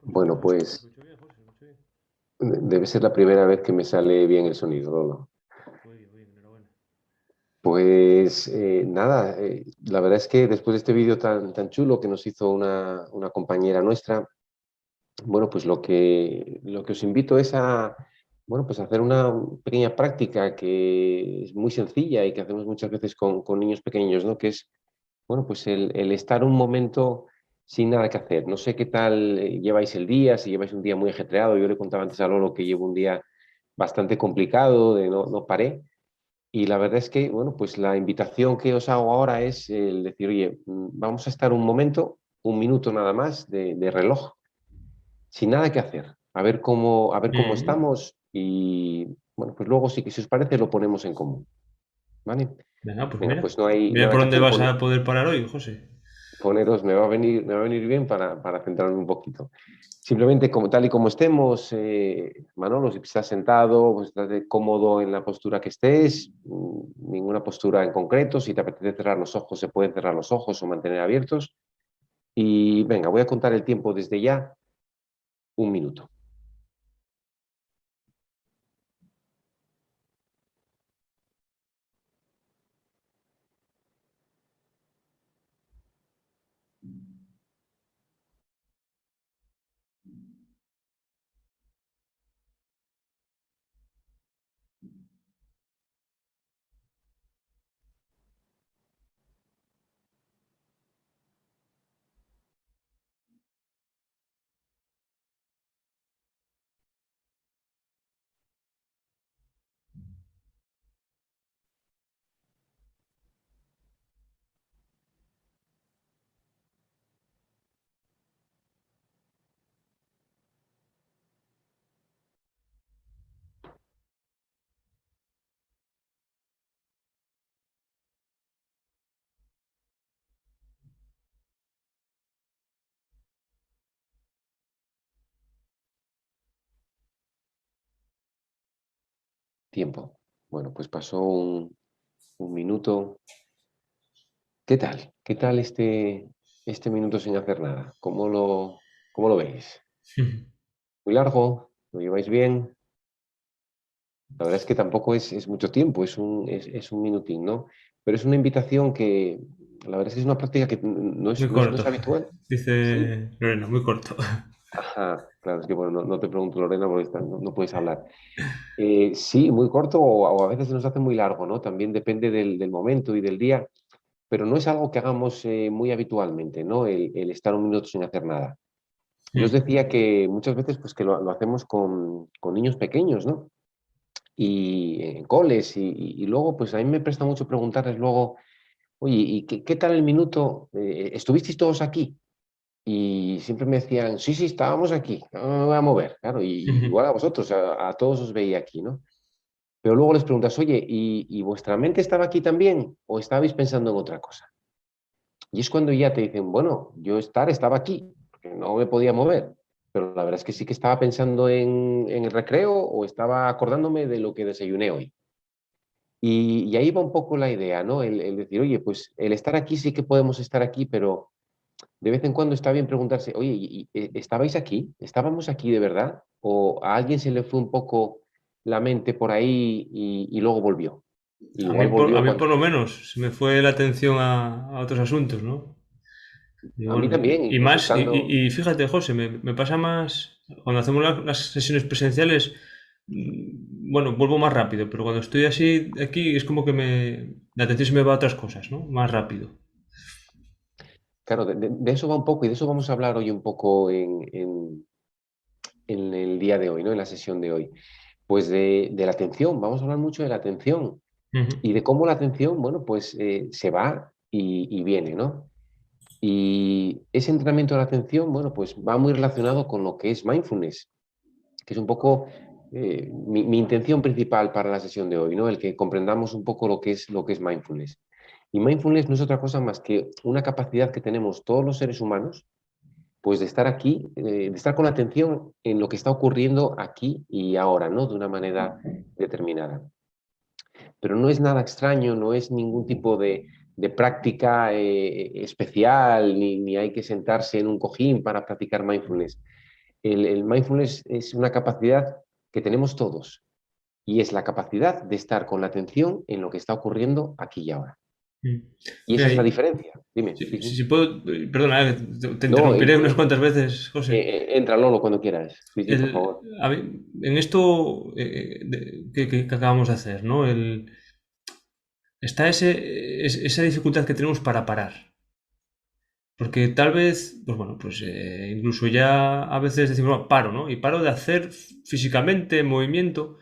Bueno, Lo pues escucho bien, José, lo escucho bien. debe ser la primera vez que me sale bien el sonido, Lolo. Muy bien, enhorabuena. Pues nada, la verdad es que después de este vídeo tan chulo que nos hizo una compañera nuestra, bueno, pues lo que os invito es a, bueno, pues a hacer una pequeña práctica que es muy sencilla y que hacemos muchas veces con niños pequeños, ¿no? Que es, bueno, pues el estar un momento sin nada que hacer. No sé qué tal lleváis el día, si lleváis un día muy ajetreado. Yo le contaba antes a Lolo que llevo un día bastante complicado, de no paré. Y la verdad es que, bueno, pues la invitación que os hago ahora es el decir, oye, vamos a estar un momento, un minuto nada más de reloj, sin nada que hacer, a ver cómo Mm. estamos y, bueno, pues luego sí que si os parece lo ponemos en común, ¿vale? Venga, pues Venga, mira. pues no hay Mira nada por que dónde hacer, vas a poder parar hoy, José. poneros, me va a venir bien para centrarme un poquito. Simplemente, como, tal y como estemos, Manolo, si estás sentado, pues estás cómodo en la postura que estés, ninguna postura en concreto. Si te apetece cerrar los ojos, se pueden cerrar los ojos o mantener abiertos. Y venga, voy a contar el tiempo desde ya, un minuto. Tiempo. Bueno, pues pasó un minuto. ¿Qué tal? ¿Qué tal este minuto sin hacer nada? ¿Cómo lo veis? ¿Muy largo? ¿Lo lleváis bien? La verdad es que tampoco es mucho tiempo, es un minutín, ¿no? Pero es una invitación que, la verdad es que es una práctica que no es, Muy no es, no es corto, habitual. Sí. dice Lorena, muy corto. Ajá, claro, es que bueno, no te pregunto, Lorena, porque no puedes hablar. Sí, muy corto o a veces se nos hace muy largo, ¿no? También depende del momento y del día, pero no es algo que hagamos muy habitualmente, ¿no? El estar un minuto sin hacer nada. Yo os Mm. decía que muchas veces pues que lo hacemos con niños pequeños, ¿no? Y en coles y luego pues a mí me presta mucho preguntarles luego, oye, ¿y qué tal el minuto? ¿Estuvisteis todos aquí? Y siempre me decían, sí, sí, estábamos aquí, no me voy a mover, claro, y igual a vosotros, a todos os veía aquí, ¿no? Pero luego les preguntas, oye, ¿y vuestra mente estaba aquí también o estabais pensando en otra cosa? Y es cuando ya te dicen, bueno, yo estaba aquí, porque no me podía mover, pero la verdad es que sí que estaba pensando en el recreo o estaba acordándome de lo que desayuné hoy. Y ahí va un poco la idea, ¿no? El decir, oye, pues el estar aquí sí que podemos estar aquí, pero de vez en cuando está bien preguntarse, oye, ¿estabais aquí? ¿Estábamos aquí de verdad? ¿O a alguien se le fue un poco la mente por ahí y luego volvió? Igual A volvió mí cuando... por lo menos se me fue la atención a otros asuntos, ¿no? Y A mí bueno, también, y incluso más, estando... y fíjate, José, me pasa más, cuando hacemos las sesiones presenciales, bueno, vuelvo más rápido, pero cuando estoy así aquí es como que la atención se me va a otras cosas, ¿no? Más rápido. Claro, de eso va un poco y de eso vamos a hablar hoy un poco en el día de hoy, ¿no? En la sesión de hoy. Pues de la atención, vamos a hablar mucho de la atención Ujú. y de cómo la atención, bueno, pues se va. y viene, ¿no? Y ese entrenamiento de la atención, bueno, pues va muy relacionado con lo que es mindfulness, que es un poco mi intención principal para la sesión de hoy, ¿no? El que comprendamos un poco lo que es mindfulness. Y mindfulness no es otra cosa más que una capacidad que tenemos todos los seres humanos, pues de estar aquí, de estar con la atención en lo que está ocurriendo aquí y ahora, ¿no? De una manera determinada. Pero no es nada extraño, no es ningún tipo de práctica especial, ni hay que sentarse en un cojín para practicar mindfulness. El mindfulness es una capacidad que tenemos todos y es la capacidad de estar con la atención en lo que está ocurriendo aquí y ahora. Mm. Y esa Mira, es la diferencia. Dime. Sí, si sí. puedo, perdona, te No, interrumpiré unas cuantas veces, José. entra Lolo cuando quieras. Sí, sí, por favor. En esto que acabamos de hacer, ¿no? Está esa dificultad que tenemos para parar. Porque tal vez, pues bueno, pues incluso ya a veces decimos, "Bueno, paro, ¿no? Y paro de hacer físicamente movimiento,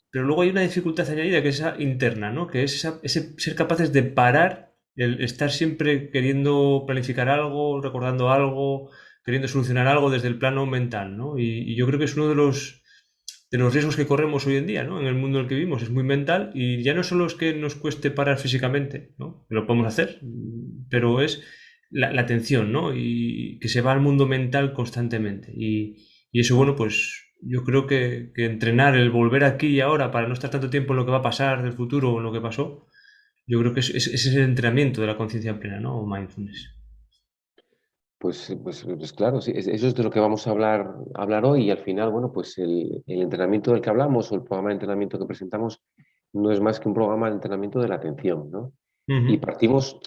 pero luego hay una dificultad añadida que es esa interna, ¿no? Que es ese ser capaces de parar, el estar siempre queriendo planificar algo, recordando algo, queriendo solucionar algo desde el plano mental, ¿no? Y yo creo que es uno de los riesgos que corremos hoy en día, ¿no? En el mundo en el que vivimos es muy mental y ya no solo es que nos cueste parar físicamente, ¿no? Que lo podemos hacer, pero es la atención, ¿no? Y que se va al mundo mental constantemente. Y eso, bueno, pues yo creo que entrenar el volver aquí y ahora para no estar tanto tiempo en lo que va a pasar del futuro o en lo que pasó, yo creo que es el entrenamiento de la conciencia plena, ¿no? O mindfulness. Pues claro, sí, eso es de lo que vamos a hablar hoy y al final, bueno, pues el entrenamiento del que hablamos o el programa de entrenamiento que presentamos no es más que un programa de entrenamiento de la atención, ¿no? Y Ujú.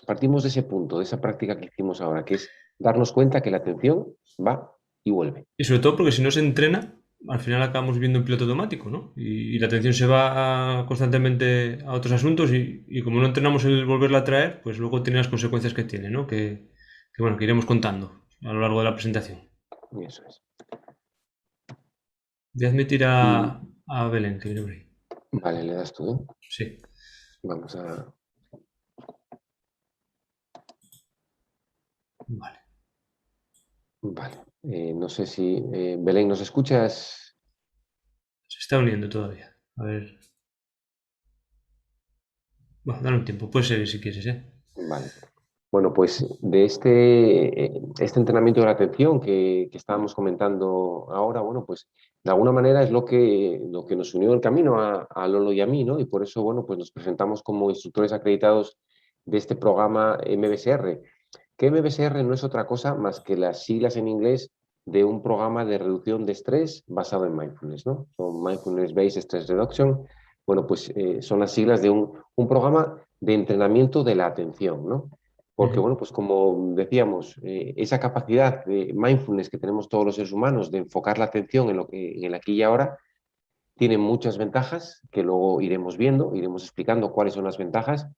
partimos de ese punto, de esa práctica que hicimos ahora, que es darnos cuenta que la atención va y vuelve. Y sobre todo porque si no se entrena, al final acabamos viendo en piloto automático, ¿no? Y la atención se va constantemente a otros asuntos y como no entrenamos el volverla a traer, pues luego tiene las consecuencias que tiene, ¿no? Bueno, que iremos contando a lo largo de la presentación. Y eso es. Voy a admitir Y a Belén, que viene por ahí. vale, le das tú, ¿eh? Sí, Vamos a... vale. Vale. No sé si... Belén, ¿nos escuchas? Se está uniendo todavía. A ver. Bueno, dale un tiempo. Puedes seguir si quieres, ¿eh? Vale. Bueno, pues de este entrenamiento de la atención que estábamos comentando ahora, bueno, pues de alguna manera es lo que nos unió el camino a Lolo y a mí, ¿no? Y por eso, bueno, pues nos presentamos como instructores acreditados de este programa MBSR, que MBSR no es otra cosa más que las siglas en inglés de un programa de reducción de estrés basado en mindfulness, ¿no? Son Mindfulness Based Stress Reduction. Bueno, pues son las siglas de un programa de entrenamiento de la atención, ¿no? Porque, Ujú. bueno, pues como decíamos, esa capacidad de mindfulness que tenemos todos los seres humanos de enfocar la atención en el aquí y ahora tiene muchas ventajas que luego iremos viendo, iremos explicando cuáles son las ventajas,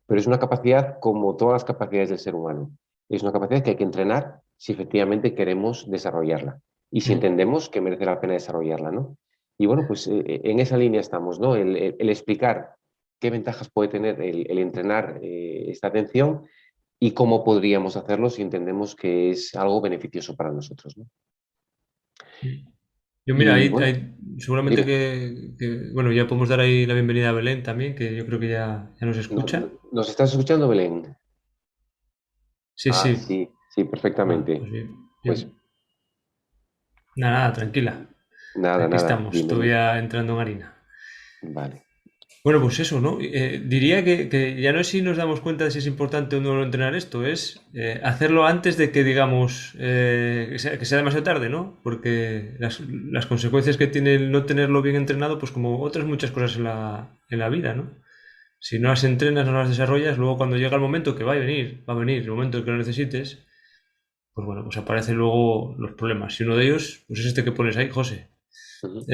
pero es una capacidad como todas las capacidades del ser humano. Es una capacidad que hay que entrenar si efectivamente queremos desarrollarla y si Ujú. entendemos que merece la pena desarrollarla, ¿no? Y bueno, pues en esa línea estamos, ¿no? El explicar qué ventajas puede tener el entrenar esta atención y cómo podríamos hacerlo si entendemos que es algo beneficioso para nosotros, ¿no? Yo, mira, Y bueno, seguramente dime, bueno, ya podemos dar ahí la bienvenida a Belén también, que yo creo que ya nos escucha. ¿nos estás escuchando, Belén? Sí, Ah, sí. sí, sí, perfectamente. Pues bien. Pues Nada, nada, tranquila. nada, Aquí nada, estamos, dime, dime. todavía entrando en harina. Vale. Bueno, pues eso, ¿no? Diría que ya no es si nos damos cuenta de si es importante o no entrenar esto, es hacerlo antes de que digamos que sea demasiado tarde, ¿no? Porque las consecuencias que tiene el no tenerlo bien entrenado, pues como otras muchas cosas en la vida, ¿no? Si no las entrenas, no las desarrollas, luego cuando llega el momento que va a venir el momento en que lo necesites, pues bueno, pues aparecen luego los problemas. Y uno de ellos, pues es este que pones ahí, José. Ujú.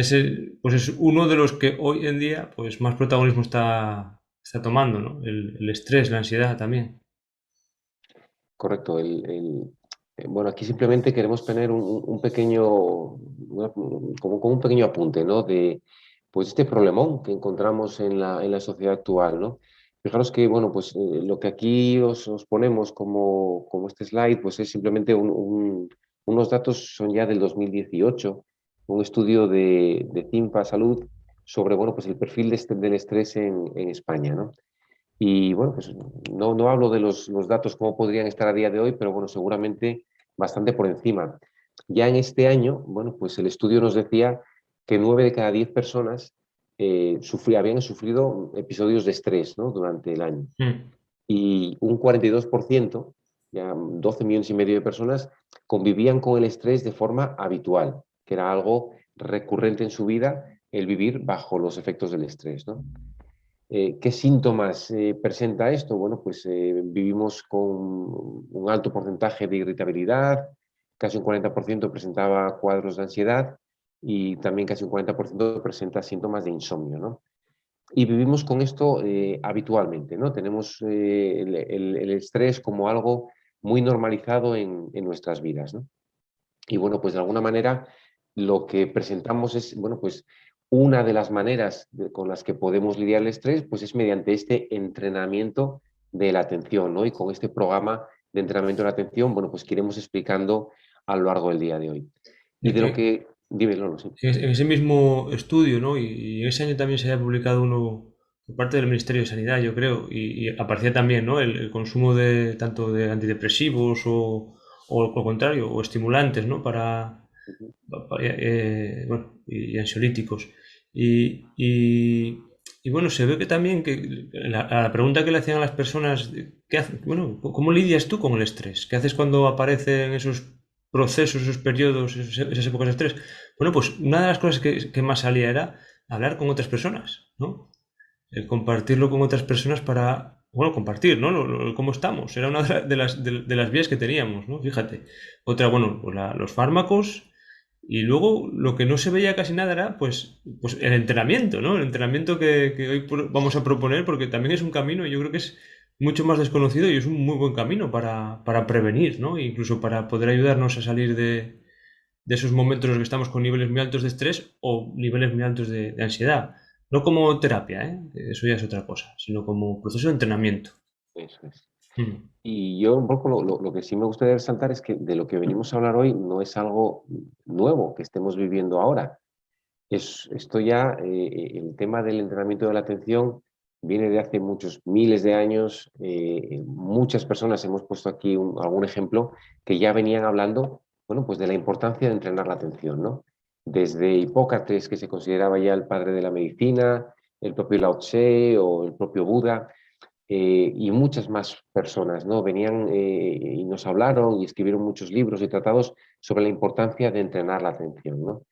Pues es uno de los que hoy en día pues más protagonismo está tomando, ¿no? El estrés, la ansiedad también. Correcto. Bueno, aquí simplemente queremos tener un pequeño, como un pequeño apunte, ¿no? De, pues este problemón que encontramos en la sociedad actual, ¿no? Fijaros que, bueno, pues lo que aquí os ponemos como este slide, pues es simplemente unos datos, son ya del 2018, un estudio de CINFA Salud sobre, bueno, pues el perfil del estrés en España, ¿no? Y bueno, pues no hablo de los datos como podrían estar a día de hoy, pero bueno, seguramente bastante por encima. Ya en este año, bueno, pues el estudio nos decía que 9 de cada 10 personas habían sufrido episodios de estrés, ¿no? Durante el año. Mm. Y un 42%, ya 12 millones y medio de personas, convivían con el estrés de forma habitual, que era algo recurrente en su vida el vivir bajo los efectos del estrés, ¿no? ¿Qué síntomas presenta esto? Bueno, pues vivimos con un alto porcentaje de irritabilidad, casi un 40% presentaba cuadros de ansiedad y también casi un 40% presenta síntomas de insomnio, ¿no? Y vivimos con esto habitualmente, ¿no? Tenemos el estrés como algo muy normalizado en nuestras vidas, ¿no? Y bueno, pues de alguna manera lo que presentamos es, bueno, pues una de las maneras con las que podemos lidiar el estrés, pues es mediante este entrenamiento de la atención, ¿no? Y con este programa de entrenamiento de la atención, bueno, pues que iremos explicando a lo largo del día de hoy. Y de lo En, que, dime, Lolo, sí. en ese mismo estudio, ¿no? Y ese año también se había publicado uno por parte del Ministerio de Sanidad, yo creo, y aparecía también, ¿no? El consumo de tanto de antidepresivos o lo contrario, o estimulantes, ¿no? Bueno, y ansiolíticos. Y bueno, se ve que también que a la pregunta que le hacían a las personas, bueno, ¿cómo lidias tú con el estrés? ¿Qué haces cuando aparecen esos procesos, esos periodos, esas épocas de estrés? Bueno, pues una de las cosas que más salía era hablar con otras personas, ¿no? El compartirlo con otras personas para, bueno, compartir, ¿no? Cómo estamos. Era una de las vías que teníamos, ¿no? Fíjate. Otra, bueno, pues los fármacos. Y luego lo que no se veía casi nada era pues el entrenamiento, ¿no? El entrenamiento que hoy vamos a proponer, porque también es un camino, y yo creo que es mucho más desconocido y es un muy buen camino para prevenir, ¿no? E incluso para poder ayudarnos a salir de esos momentos en los que estamos con niveles muy altos de estrés o niveles muy altos de ansiedad. No como terapia, ¿eh? Eso ya es otra cosa, sino como proceso de entrenamiento. Eso es. Mm. Y yo un poco lo que sí me gustaría resaltar es que de lo que venimos a hablar hoy no es algo nuevo que estemos viviendo ahora. Esto ya, el tema del entrenamiento de la atención viene de hace muchos miles de años. Muchas personas, hemos puesto aquí algún ejemplo, que ya venían hablando, bueno, pues de la importancia de entrenar la atención, ¿no? Desde Hipócrates, que se consideraba ya el padre de la medicina, el propio Lao Tse o el propio Buda, y muchas más personas, ¿no? Venían y nos hablaron y escribieron muchos libros y tratados sobre la importancia de entrenar la atención, ¿no?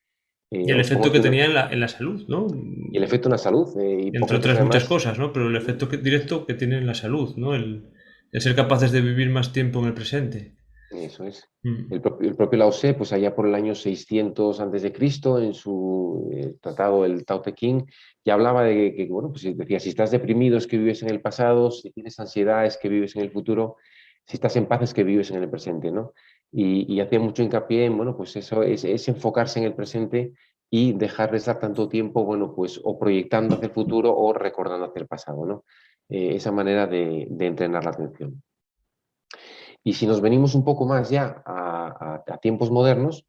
Y el Os pongo efecto aquí que tenía en la salud, ¿no? y el efecto en la salud. Entre Hipócrates, otras muchas además, cosas, ¿no? Pero el efecto directo que tiene en la salud, ¿no? El ser capaces de vivir más tiempo en el presente. eso es. Mm. El propio Lao Tse, pues allá por el año 600 antes de Cristo, en su tratado, el Tao Te Ching, ya hablaba de que, bueno, pues decía, si estás deprimido es que vives en el pasado, si tienes ansiedad es que vives en el futuro, si estás en paz es que vives en el presente, ¿no? Y hacía mucho hincapié en, bueno, pues eso es enfocarse en el presente y dejar de estar tanto tiempo, bueno, pues o proyectando hacia el futuro o recordando hacia el pasado, ¿no? Esa manera de entrenar la atención. Y si nos venimos un poco más ya a tiempos modernos,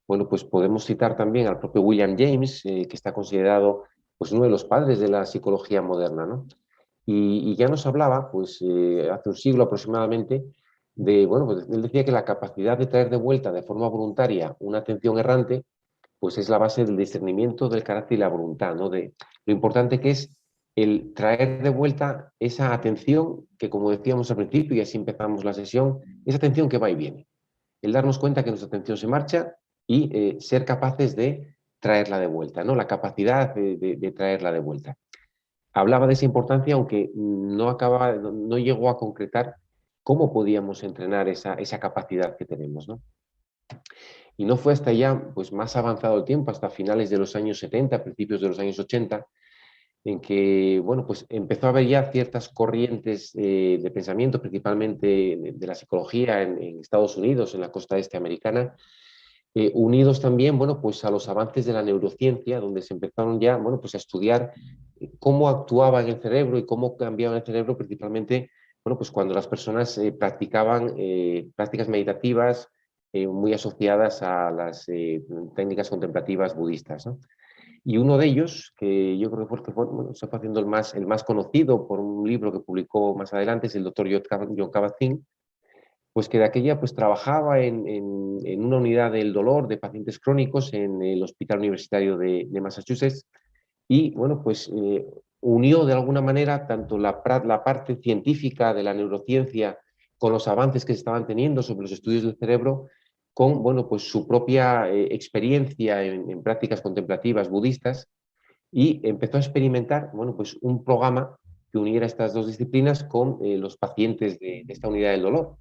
bueno, pues podemos citar también al propio William James, que está considerado pues, uno de los padres de la psicología moderna, ¿no? Y ya nos hablaba, pues hace un siglo aproximadamente, de, bueno, pues él decía que la capacidad de traer de vuelta de forma voluntaria una atención errante, pues es la base del discernimiento del carácter y la voluntad, ¿no? De lo importante que es el traer de vuelta esa atención que, como decíamos al principio, y así empezamos la sesión, esa atención que va y viene. El darnos cuenta que nuestra atención se marcha y ser capaces de traerla de vuelta, ¿no? La capacidad de traerla de vuelta. Hablaba de esa importancia, aunque no llegó a concretar cómo podíamos entrenar esa capacidad que tenemos, ¿no? Y no fue hasta ya, pues más avanzado el tiempo, hasta finales de los años 70, principios de los años 80, en que, bueno, pues empezó a haber ya ciertas corrientes de pensamiento, principalmente de la psicología en Estados Unidos, en la costa este americana, unidos también, bueno, pues a los avances de la neurociencia, donde se empezaron ya, bueno, pues a estudiar cómo actuaba en el cerebro y cómo cambiaba el cerebro principalmente, bueno, pues cuando las personas practicaban prácticas meditativas muy asociadas a las técnicas contemplativas budistas, ¿no? Y uno de ellos, que yo creo que fue, bueno, se fue haciendo el más conocido por un libro que publicó más adelante, es el doctor John Kabat-Zinn, pues que de aquella pues trabajaba en una unidad del dolor de pacientes crónicos en el Hospital Universitario de Massachusetts y, bueno, pues unió de alguna manera tanto la parte científica de la neurociencia con los avances que se estaban teniendo sobre los estudios del cerebro con, bueno, pues su propia experiencia en prácticas contemplativas budistas y empezó a experimentar, bueno, pues un programa que uniera estas dos disciplinas con los pacientes de esta unidad del dolor.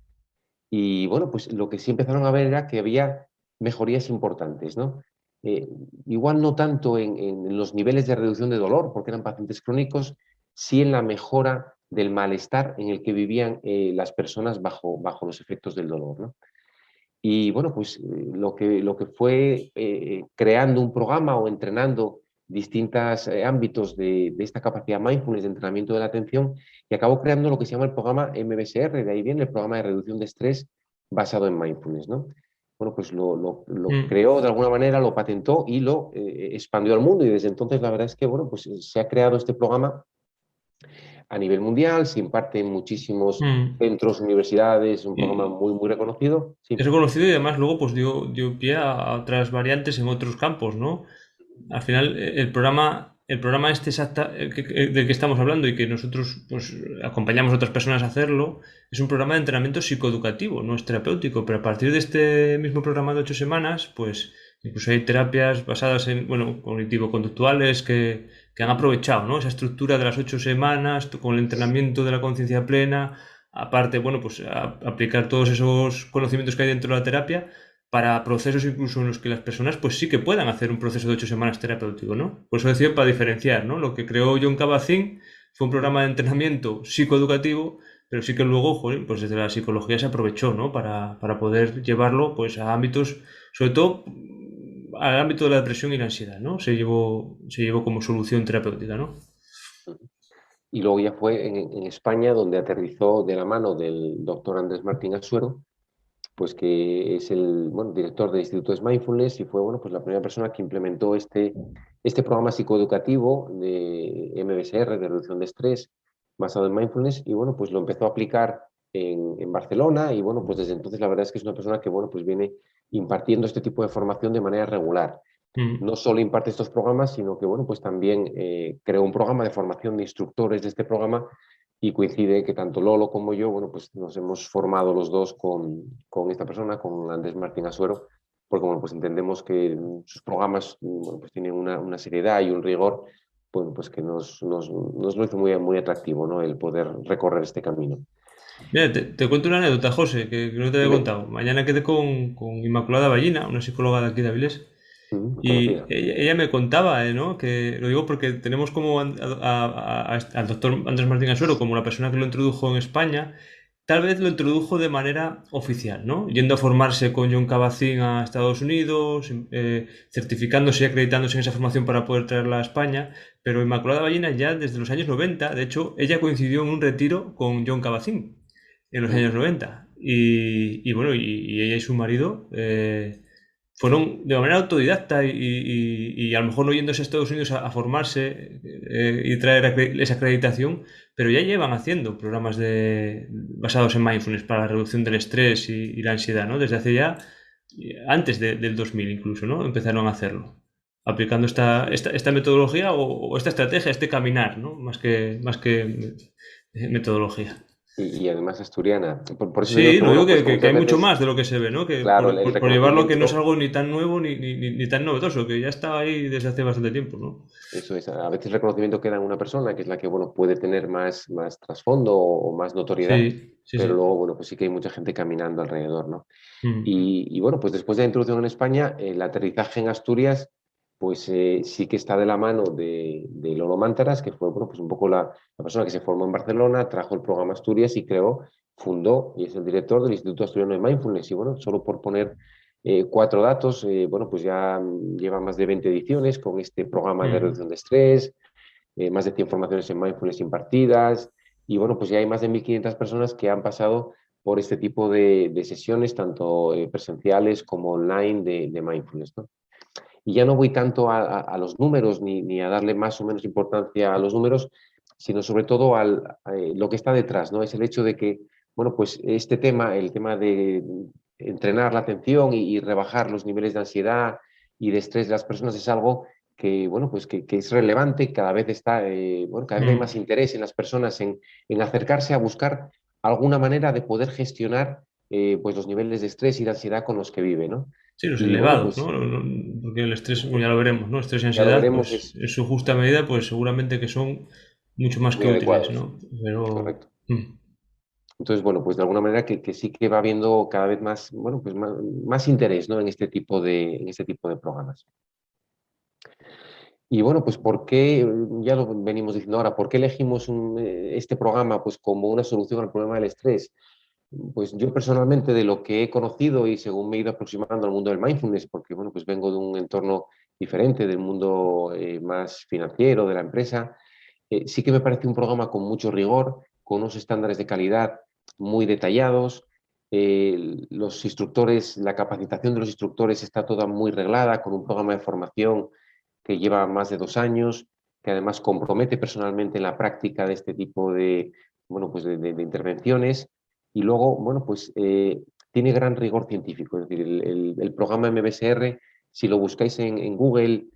Y bueno, pues lo que sí empezaron a ver era que había mejorías importantes, ¿no? Eh, Igual no tanto en los niveles de reducción de dolor, porque eran pacientes crónicos, sí en la mejora del malestar en el que vivían las personas bajo los efectos del dolor, ¿no? Y bueno, pues lo que fue creando un programa o entrenando distintos ámbitos de esta capacidad mindfulness de entrenamiento de la atención y acabó creando lo que se llama el programa MBSR, de ahí viene el programa de reducción de estrés basado en mindfulness, ¿no? Bueno, pues lo Mm. creó de alguna manera, lo patentó y lo expandió al mundo y desde entonces la verdad es que, bueno, pues se ha creado este programa a nivel mundial, se imparte en muchísimos Mm. centros, universidades, un programa Y muy, muy reconocido. es Sí. reconocido y además luego pues dio pie a otras variantes en otros campos, ¿no? Al final, el programa este del que estamos hablando y que nosotros pues, acompañamos a otras personas a hacerlo, es un programa de entrenamiento psicoeducativo, no es terapéutico, pero a partir de este mismo programa de 8 semanas, pues incluso hay terapias basadas en, bueno, cognitivo-conductuales que han aprovechado, ¿no? Esa estructura de las 8 semanas con el entrenamiento de la conciencia plena, aparte, bueno, pues aplicar todos esos conocimientos que hay dentro de la terapia para procesos incluso en los que las personas pues sí que puedan hacer un proceso de 8 semanas terapéutico, ¿no? Por eso decía para diferenciar, ¿no? Lo que creó John Kabat-Zinn fue un programa de entrenamiento psicoeducativo, pero sí que luego, joder, pues desde la psicología se aprovechó, ¿no? Para poder llevarlo pues a ámbitos, sobre todo al ámbito de la depresión y la ansiedad, ¿no? Se llevó como solución terapéutica, ¿no? Y luego ya fue en España donde aterrizó de la mano del doctor Andrés Martín Asuero, pues que es el bueno, director del Instituto de Mindfulness y fue bueno, pues la primera persona que implementó este programa psicoeducativo de MBSR, de reducción de estrés, basado en mindfulness, y bueno, pues lo empezó a aplicar en Barcelona y bueno, pues desde entonces la verdad es que es una persona que bueno, pues viene impartiendo este tipo de formación de manera regular. Mm. No solo imparte estos programas, sino que bueno, pues también creó un programa de formación de instructores de este programa y coincide que tanto Lolo como yo, bueno, pues nos hemos formado los dos con esta persona, con Andrés Martín Asuero, porque bueno, pues entendemos que sus programas bueno, pues tienen una seriedad y un rigor, bueno, pues que nos lo hizo muy, muy atractivo, ¿no? El poder recorrer este camino. Mira, te cuento una anécdota, José, que no te había Dime. contado. Mañana quedé con Inmaculada Ballina, una psicóloga de aquí de Avilés. Muy Y conocida. ella me contaba, ¿no? Que lo digo porque tenemos como al doctor Andrés Martín Asuero como la persona que lo introdujo en España, tal vez lo introdujo de manera oficial, ¿no? Yendo a formarse con John Kabat-Zinn a Estados Unidos, certificándose y acreditándose en esa formación para poder traerla a España, pero Inmaculada Ballina ya desde los años 90, de hecho, ella coincidió en un retiro con John Kabat-Zinn en los años 90. Y bueno, y ella y su marido fueron de manera autodidacta y a lo mejor no yéndose a Estados Unidos a formarse y traer esa acreditación, pero ya llevan haciendo programas basados en mindfulness para la reducción del estrés y la ansiedad, ¿no? Desde hace ya, antes del 2000 incluso, ¿no? Empezaron a hacerlo, aplicando esta metodología o esta estrategia, este caminar, ¿no? Más que metodología. Y además asturiana. Por eso digo Sí, que, lo digo bueno, pues que, que que- que hay muchas mucho veces, más de lo que se ve, ¿no? Que claro, por, el por- por llevarlo que no es reconocimiento. algo ni tan nuevo ni tan novedoso, que ya está ahí desde hace bastante tiempo, ¿no? Eso es, a veces el reconocimiento queda en una persona, que es la que, bueno, puede tener más trasfondo o más notoriedad, Sí, sí, pero sí. luego, bueno, pues sí que hay mucha gente caminando alrededor, ¿no? Mm. Y bueno, pues después de la introducción en España, el aterrizaje en Asturias, pues sí que está de la mano de Lolo Mántaras, que fue, bueno, pues un poco la persona que se formó en Barcelona, trajo el programa Asturias y fundó y es el director del Instituto Asturiano de Mindfulness. Y bueno, solo por poner cuatro datos, bueno, pues ya lleva más de 20 ediciones con este programa de Mm. reducción de estrés, más de 100 formaciones en mindfulness impartidas, y bueno, pues ya hay más de 1.500 personas que han pasado por este tipo de sesiones, tanto presenciales como online de mindfulness, ¿no? Y ya no voy tanto a los números ni a darle más o menos importancia a los números, sino sobre todo lo que está detrás, ¿no? Es el hecho de que, bueno, pues este tema, el tema de entrenar la atención y rebajar los niveles de ansiedad y de estrés de las personas es algo que, bueno, pues que es relevante, cada vez está, bueno, cada vez hay más Mm. interés en las personas en acercarse a buscar alguna manera de poder gestionar pues los niveles de estrés y de ansiedad con los que vive, ¿no? Sí, los Y bueno, elevados, pues ¿no? Porque el estrés, bueno, ya lo veremos, ¿no? Estrés y ya lo ansiedad, veremos, pues en su justa medida, pues seguramente que son mucho más que muy útiles, adecuados, ¿no? Pero, correcto. Entonces, bueno, pues de alguna manera que sí que va habiendo cada vez más, bueno, pues más interés, ¿no? En este tipo de programas. Y bueno, pues ¿por qué, ya lo venimos diciendo ahora, por qué elegimos este programa pues como una solución al problema del estrés? Pues yo personalmente de lo que he conocido y según me he ido aproximando al mundo del mindfulness, porque bueno, pues vengo de un entorno diferente, del mundo más financiero, de la empresa, sí que me parece un programa con mucho rigor, con unos estándares de calidad muy detallados. Los instructores, la capacitación de los instructores está toda muy reglada, con un programa de formación que lleva más de 2 años, que además compromete personalmente en la práctica de este tipo de, bueno, pues de intervenciones. Y luego, bueno, pues tiene gran rigor científico. Es decir, el programa MBSR, si lo buscáis en Google,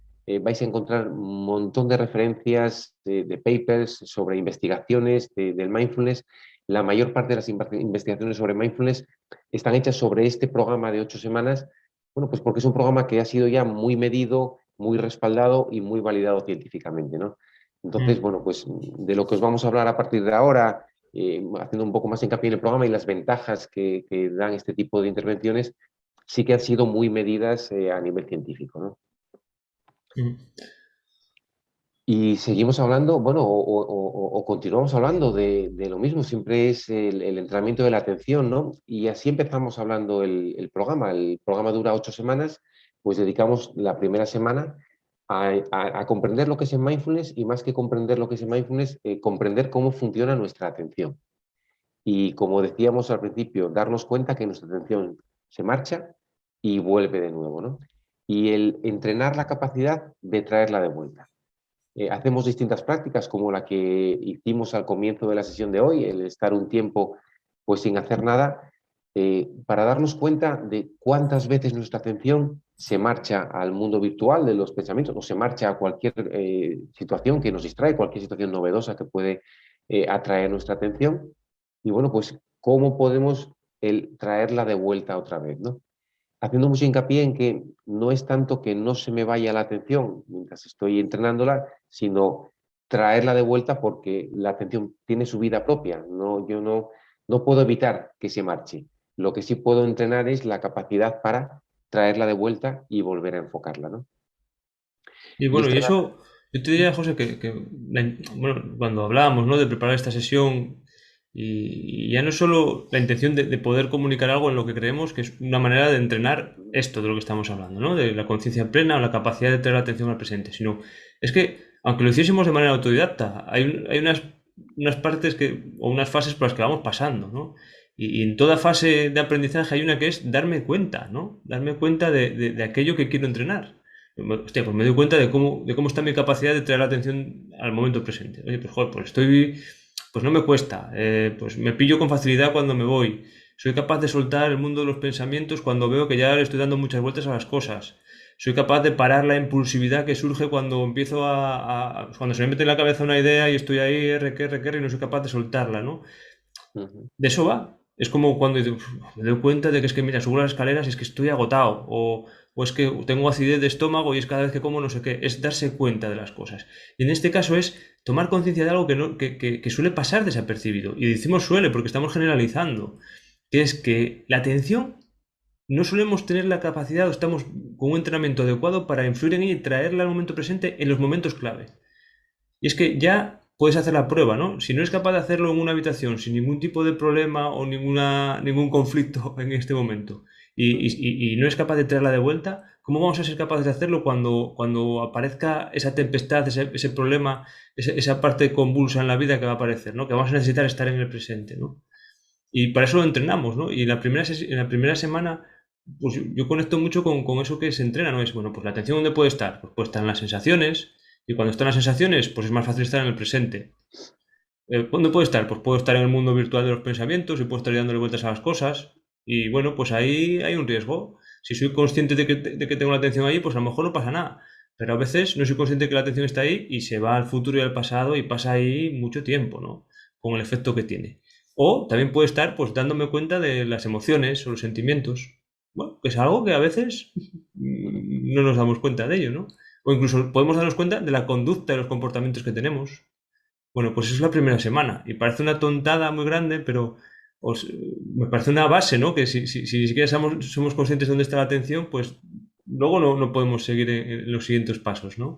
vais a encontrar un montón de referencias de papers sobre investigaciones del mindfulness. La mayor parte de las investigaciones sobre mindfulness están hechas sobre este programa de 8 semanas, bueno, pues porque es un programa que ha sido ya muy medido, muy respaldado y muy validado científicamente, ¿no? Entonces, mm. bueno, pues de lo que os vamos a hablar a partir de ahora, haciendo un poco más hincapié en el programa y las ventajas que dan este tipo de intervenciones, sí que han sido muy medidas a nivel científico, ¿no? Mm. Y seguimos hablando, bueno, o continuamos hablando de lo mismo, siempre es el entrenamiento de la atención, ¿no? Y así empezamos hablando el programa. El programa dura 8 semanas, pues dedicamos la primera semana a comprender lo que es el mindfulness y más que comprender lo que es el mindfulness, comprender cómo funciona nuestra atención. Y como decíamos al principio, darnos cuenta que nuestra atención se marcha y vuelve de nuevo, ¿no? Y el entrenar la capacidad de traerla de vuelta. Hacemos distintas prácticas como la que hicimos al comienzo de la sesión de hoy, el estar un tiempo pues sin hacer nada, para darnos cuenta de cuántas veces nuestra atención se marcha al mundo virtual de los pensamientos o se marcha a cualquier situación que nos distrae, cualquier situación novedosa que puede atraer nuestra atención. Y bueno, pues cómo podemos traerla de vuelta otra vez, ¿no? Haciendo mucho hincapié en que no es tanto que no se me vaya la atención mientras estoy entrenándola, sino traerla de vuelta porque la atención tiene su vida propia. No, yo no puedo evitar que se marche. Lo que sí puedo entrenar es la capacidad para traerla de vuelta y volver a enfocarla, ¿no? Y Y bueno, y esta... eso, yo te diría, José, bueno, cuando hablábamos, ¿no? De preparar esta sesión, y ya no es solo la intención de poder comunicar algo en lo que creemos, que es una manera de entrenar esto de lo que estamos hablando, ¿no? De la conciencia plena o la capacidad de tener la atención al presente, sino es que, aunque lo hiciésemos de manera autodidacta, hay unas partes o unas fases por las que vamos pasando, ¿no? Y en toda fase de aprendizaje hay una que es darme cuenta, ¿no? Darme cuenta de aquello que quiero entrenar. Hostia, pues me doy cuenta de cómo está mi capacidad de traer la atención al momento presente. Oye, pues joder, pues no me cuesta, pues me pillo con facilidad cuando me voy. Soy capaz de soltar el mundo de los pensamientos cuando veo que ya le estoy dando muchas vueltas a las cosas. Soy capaz de parar la impulsividad que surge cuando empiezo cuando se me mete en la cabeza una idea y estoy ahí, R, y no soy capaz de soltarla, ¿no? Ujú, De eso va. Es como cuando me doy cuenta de que es que, mira, subo las escaleras y es que estoy agotado. O es que tengo acidez de estómago y es cada vez que como no sé qué. Es darse cuenta de las cosas. Y en este caso es tomar conciencia de algo que, no, que suele pasar desapercibido. Y decimos suele porque estamos generalizando. Que es que la atención no solemos tener la capacidad o estamos con un entrenamiento adecuado para influir en ella y traerla al momento presente en los momentos clave. Y es que ya puedes hacer la prueba, ¿no? Si no eres capaz de hacerlo en una habitación sin ningún tipo de problema o ningún conflicto en este momento y no eres capaz de traerla de vuelta, ¿cómo vamos a ser capaces de hacerlo cuando aparezca esa tempestad, ese problema, esa parte convulsa en la vida que va a aparecer, ¿no? Que vamos a necesitar estar en el presente, ¿no? Y para eso lo entrenamos, ¿no? Y en la primera semana, pues yo conecto mucho con eso que se entrena, ¿no? Es, bueno, pues la atención, ¿dónde puede estar? Pues puede estar en las sensaciones, y cuando están las sensaciones, pues es más fácil estar en el presente. ¿Dónde puede estar? Pues puedo estar en el mundo virtual de los pensamientos y puedo estar dándole vueltas a las cosas. Y bueno, pues ahí hay un riesgo. Si soy consciente de que tengo la atención ahí, pues a lo mejor no pasa nada. Pero a veces no soy consciente de que la atención está ahí y se va al futuro y al pasado y pasa ahí mucho tiempo, ¿no? Con el efecto que tiene. O también puede estar pues dándome cuenta de las emociones o los sentimientos. Bueno, que es algo que a veces no nos damos cuenta de ello, ¿no? O incluso podemos darnos cuenta de la conducta y los comportamientos que tenemos. Bueno, pues eso es la primera semana. Y parece una tontada muy grande, pero me parece una base, ¿no? Que si ni siquiera somos conscientes de dónde está la atención, pues luego no podemos seguir en los siguientes pasos, ¿no?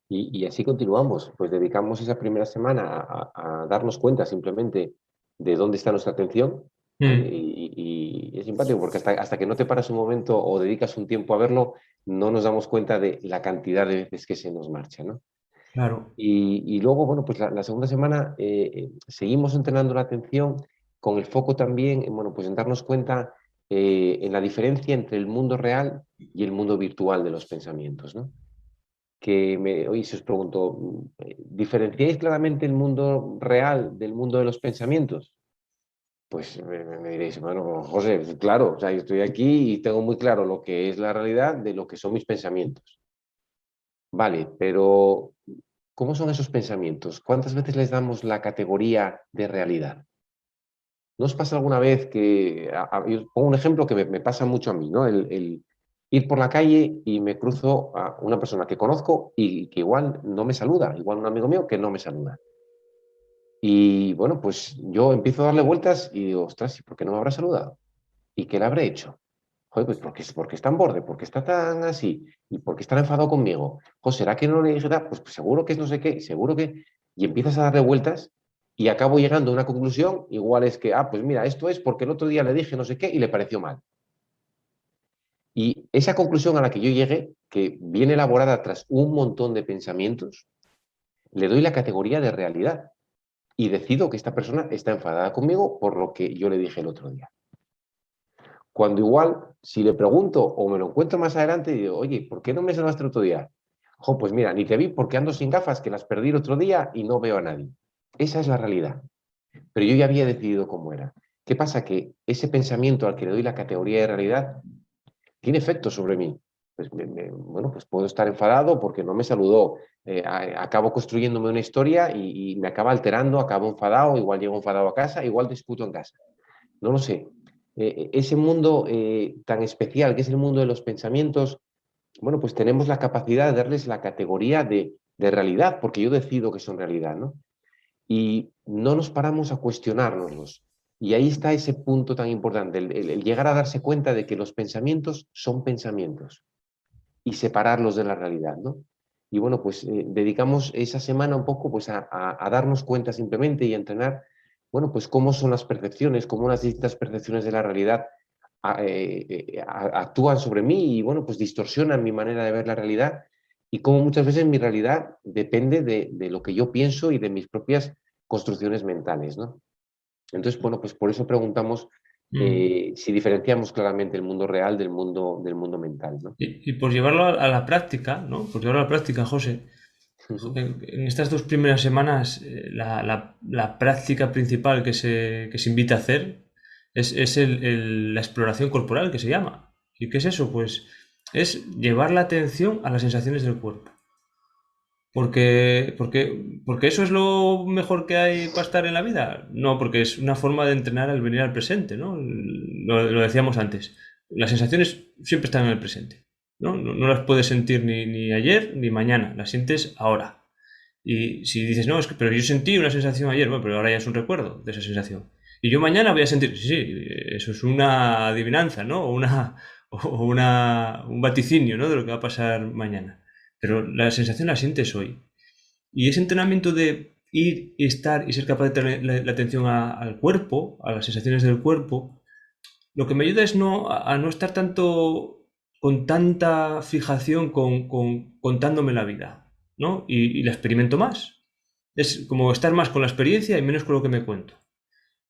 Y así continuamos, pues dedicamos esa primera semana a darnos cuenta simplemente de dónde está nuestra atención. Mm, Y es simpático porque hasta que no te paras un momento o dedicas un tiempo a verlo, no nos damos cuenta de la cantidad de veces que se nos marcha, ¿no? claro. Y luego, bueno, pues la segunda semana seguimos entrenando la atención con el foco también, bueno, pues en darnos cuenta en la diferencia entre el mundo real y el mundo virtual de los pensamientos, ¿no? Oye, si os pregunto, ¿diferenciáis claramente el mundo real del mundo de los pensamientos? Pues me diréis, bueno, José, claro, o sea, yo estoy aquí y tengo muy claro lo que es la realidad de lo que son mis pensamientos. Vale, pero ¿cómo son esos pensamientos? ¿Cuántas veces les damos la categoría de realidad? ¿No os pasa alguna vez que, yo pongo un ejemplo que me pasa mucho a mí, ¿no? El ir por la calle y me cruzo a una persona que conozco y que igual no me saluda, igual un amigo mío que no me saluda. Y bueno, pues yo empiezo a darle vueltas y digo, ostras, ¿y por qué no me habrá saludado? ¿Y qué le habré hecho? Joder, pues porque está en borde, porque está tan así, y porque está enfadado conmigo. Pues ¿será que no le dije nada? Pues seguro que es no sé qué, seguro que. Y empiezas a darle vueltas y acabo llegando a una conclusión, igual es que, pues mira, esto es porque el otro día le dije no sé qué y le pareció mal. Y esa conclusión a la que yo llegué, que viene elaborada tras un montón de pensamientos, le doy la categoría de realidad y decido que esta persona está enfadada conmigo por lo que yo le dije el otro día. Cuando igual, si le pregunto o me lo encuentro más adelante, digo, oye, ¿por qué no me saludaste el otro día? Jo, pues mira, ni te vi porque ando sin gafas, que las perdí el otro día y no veo a nadie. Esa es la realidad. Pero yo ya había decidido cómo era. ¿Qué pasa? Que ese pensamiento al que le doy la categoría de realidad tiene efecto sobre mí. Pues, bueno, pues puedo estar enfadado porque no me saludó. Acabo construyéndome una historia y me acaba alterando, acabo enfadado, igual llego enfadado a casa, igual discuto en casa. No lo sé. Ese mundo tan especial que es el mundo de los pensamientos, bueno, pues tenemos la capacidad de darles la categoría de realidad, porque yo decido que son realidad, ¿no? Y no nos paramos a cuestionárnoslos. Y ahí está ese punto tan importante, el llegar a darse cuenta de que los pensamientos son pensamientos y separarlos de la realidad, ¿no? Y bueno, pues dedicamos esa semana un poco pues a darnos cuenta simplemente y a entrenar, bueno, pues cómo son las percepciones, cómo las distintas percepciones de la realidad actúan sobre mí y bueno, pues distorsionan mi manera de ver la realidad y cómo muchas veces mi realidad depende de lo que yo pienso y de mis propias construcciones mentales, ¿no? Entonces, bueno, pues por eso preguntamos Mm. si diferenciamos claramente el mundo real del mundo mental, ¿no? Y por llevarlo a la práctica, ¿no? Por llevarlo a la práctica, José, Ujú. en estas dos primeras semanas, la práctica principal que se invita a hacer es la exploración corporal, que se llama. ¿Y qué es eso? Pues es llevar la atención a las sensaciones del cuerpo. Porque eso es lo mejor que hay para estar en la vida. No, porque es una forma de entrenar al venir al presente, ¿no? Lo decíamos antes. Las sensaciones siempre están en el presente, ¿no? No las puedes sentir ni ayer ni mañana, las sientes ahora. Y si dices, no, es que pero yo sentí una sensación ayer, bueno, pero ahora ya es un recuerdo de esa sensación. Y yo mañana voy a sentir, sí, sí, eso es una adivinanza, ¿no? Un vaticinio, ¿no? De lo que va a pasar mañana. Pero la sensación la sientes hoy. Y ese entrenamiento de ir y estar y ser capaz de tener la atención al cuerpo, a las sensaciones del cuerpo, lo que me ayuda es a no estar tanto con tanta fijación contándome la vida, ¿no? Y la experimento más. Es como estar más con la experiencia y menos con lo que me cuento.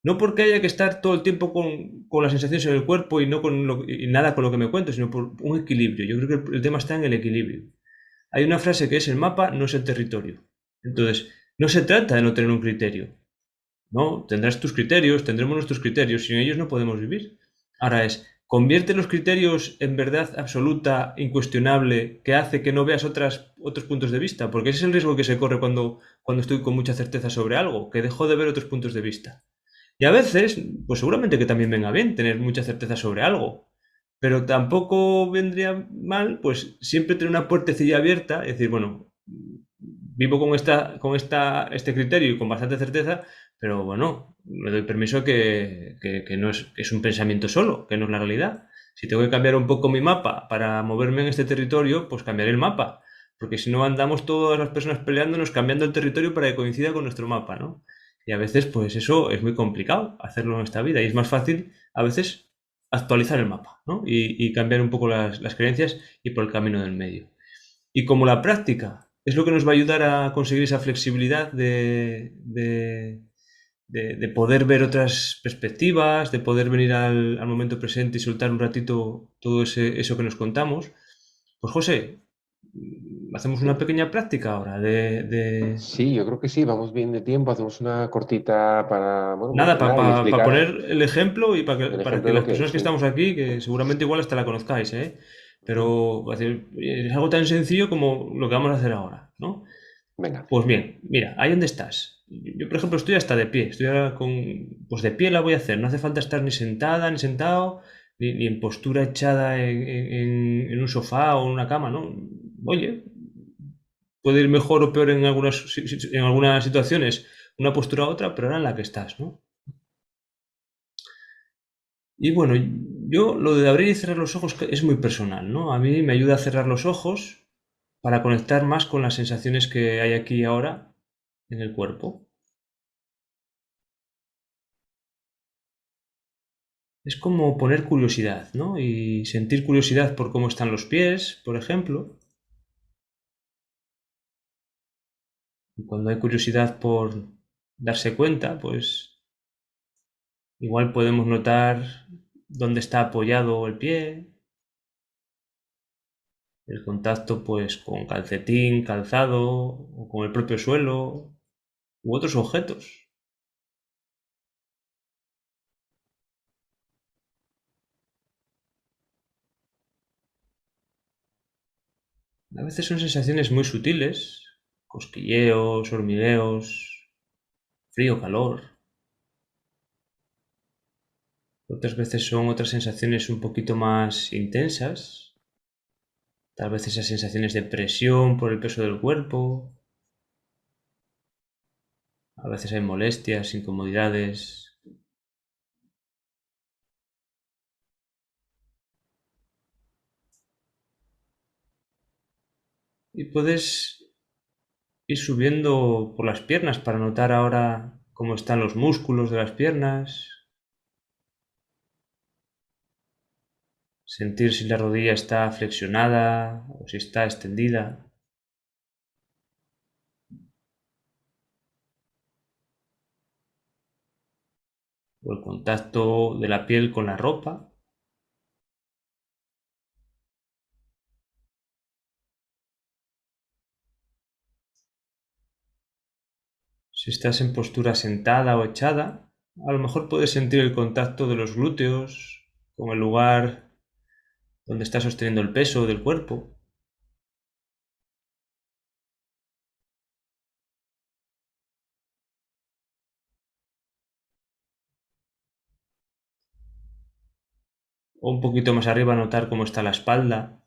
No porque haya que estar todo el tiempo con las sensaciones en el cuerpo y no y nada con lo que me cuento, sino por un equilibrio. Yo creo que el tema está en el equilibrio. Hay una frase que es el mapa no es el territorio. Entonces, no se trata de no tener un criterio. No, tendrás tus criterios, tendremos nuestros criterios, sin ellos no podemos vivir. Ahora convierte los criterios en verdad absoluta, incuestionable, que hace que no veas otros puntos de vista, porque ese es el riesgo que se corre cuando estoy con mucha certeza sobre algo, que dejo de ver otros puntos de vista. Y a veces, pues seguramente que también venga bien tener mucha certeza sobre algo, pero tampoco vendría mal, pues siempre tener una puertecilla abierta y decir, bueno, vivo este criterio y con bastante certeza, pero bueno, le doy permiso que no que es un pensamiento solo, que no es la realidad. Si tengo que cambiar un poco mi mapa para moverme en este territorio, pues cambiaré el mapa, porque si no andamos todas las personas peleándonos, cambiando el territorio para que coincida con nuestro mapa, ¿no? Y a veces, pues eso es muy complicado hacerlo en esta vida. Y es más fácil, a veces, actualizar el mapa, ¿no? Y cambiar un poco las creencias y por el camino del medio. Y como la práctica es lo que nos va a ayudar a conseguir esa flexibilidad de poder ver otras perspectivas, de poder venir al momento presente y soltar un ratito todo eso que nos contamos, pues José, hacemos una pequeña práctica ahora Sí, yo creo que sí, vamos bien de tiempo, hacemos una cortita para, bueno, nada, mencionar y para explicar poner el ejemplo y el para ejemplo que de lo las que es, personas que sí. estamos aquí, que seguramente igual hasta la conozcáis, ¿eh? Pero es algo tan sencillo como lo que vamos a hacer ahora, ¿no? Venga, Pues bien, mira, ahí donde estás. Yo, por ejemplo, estoy hasta de pie. Estoy ahora pues de pie la voy a hacer. No hace falta estar ni sentada, ni sentado, ni en postura echada en un sofá o en una cama, ¿no? Oye, puede ir mejor o peor en algunas situaciones una postura a otra, pero ahora en la que estás, ¿no? Y bueno, yo lo de abrir y cerrar los ojos es muy personal, ¿no? A mí me ayuda a cerrar los ojos para conectar más con las sensaciones que hay aquí ahora en el cuerpo. Es como poner curiosidad, ¿no? Y sentir curiosidad por cómo están los pies, por ejemplo. Y cuando hay curiosidad por darse cuenta, pues igual podemos notar dónde está apoyado el pie, el contacto pues con calcetín, calzado o con el propio suelo u otros objetos. A veces son sensaciones muy sutiles, cosquilleos, hormigueos, frío, calor. Otras veces son otras sensaciones un poquito más intensas, tal vez esas sensaciones de presión por el peso del cuerpo. A veces hay molestias, incomodidades. Y puedes ir subiendo por las piernas para notar ahora cómo están los músculos de las piernas. Sentir si la rodilla está flexionada o si está extendida. O el contacto de la piel con la ropa. Si estás en postura sentada o echada, a lo mejor puedes sentir el contacto de los glúteos con el lugar donde estás sosteniendo el peso del cuerpo. O un poquito más arriba notar cómo está la espalda.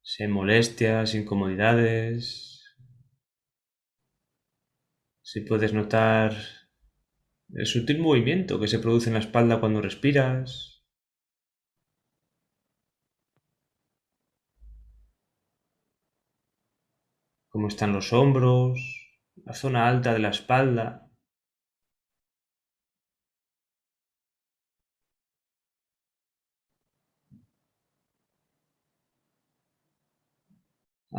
Si hay molestias, incomodidades. Si puedes notar el sutil movimiento que se produce en la espalda cuando respiras. cómo están los hombros, la zona alta de la espalda.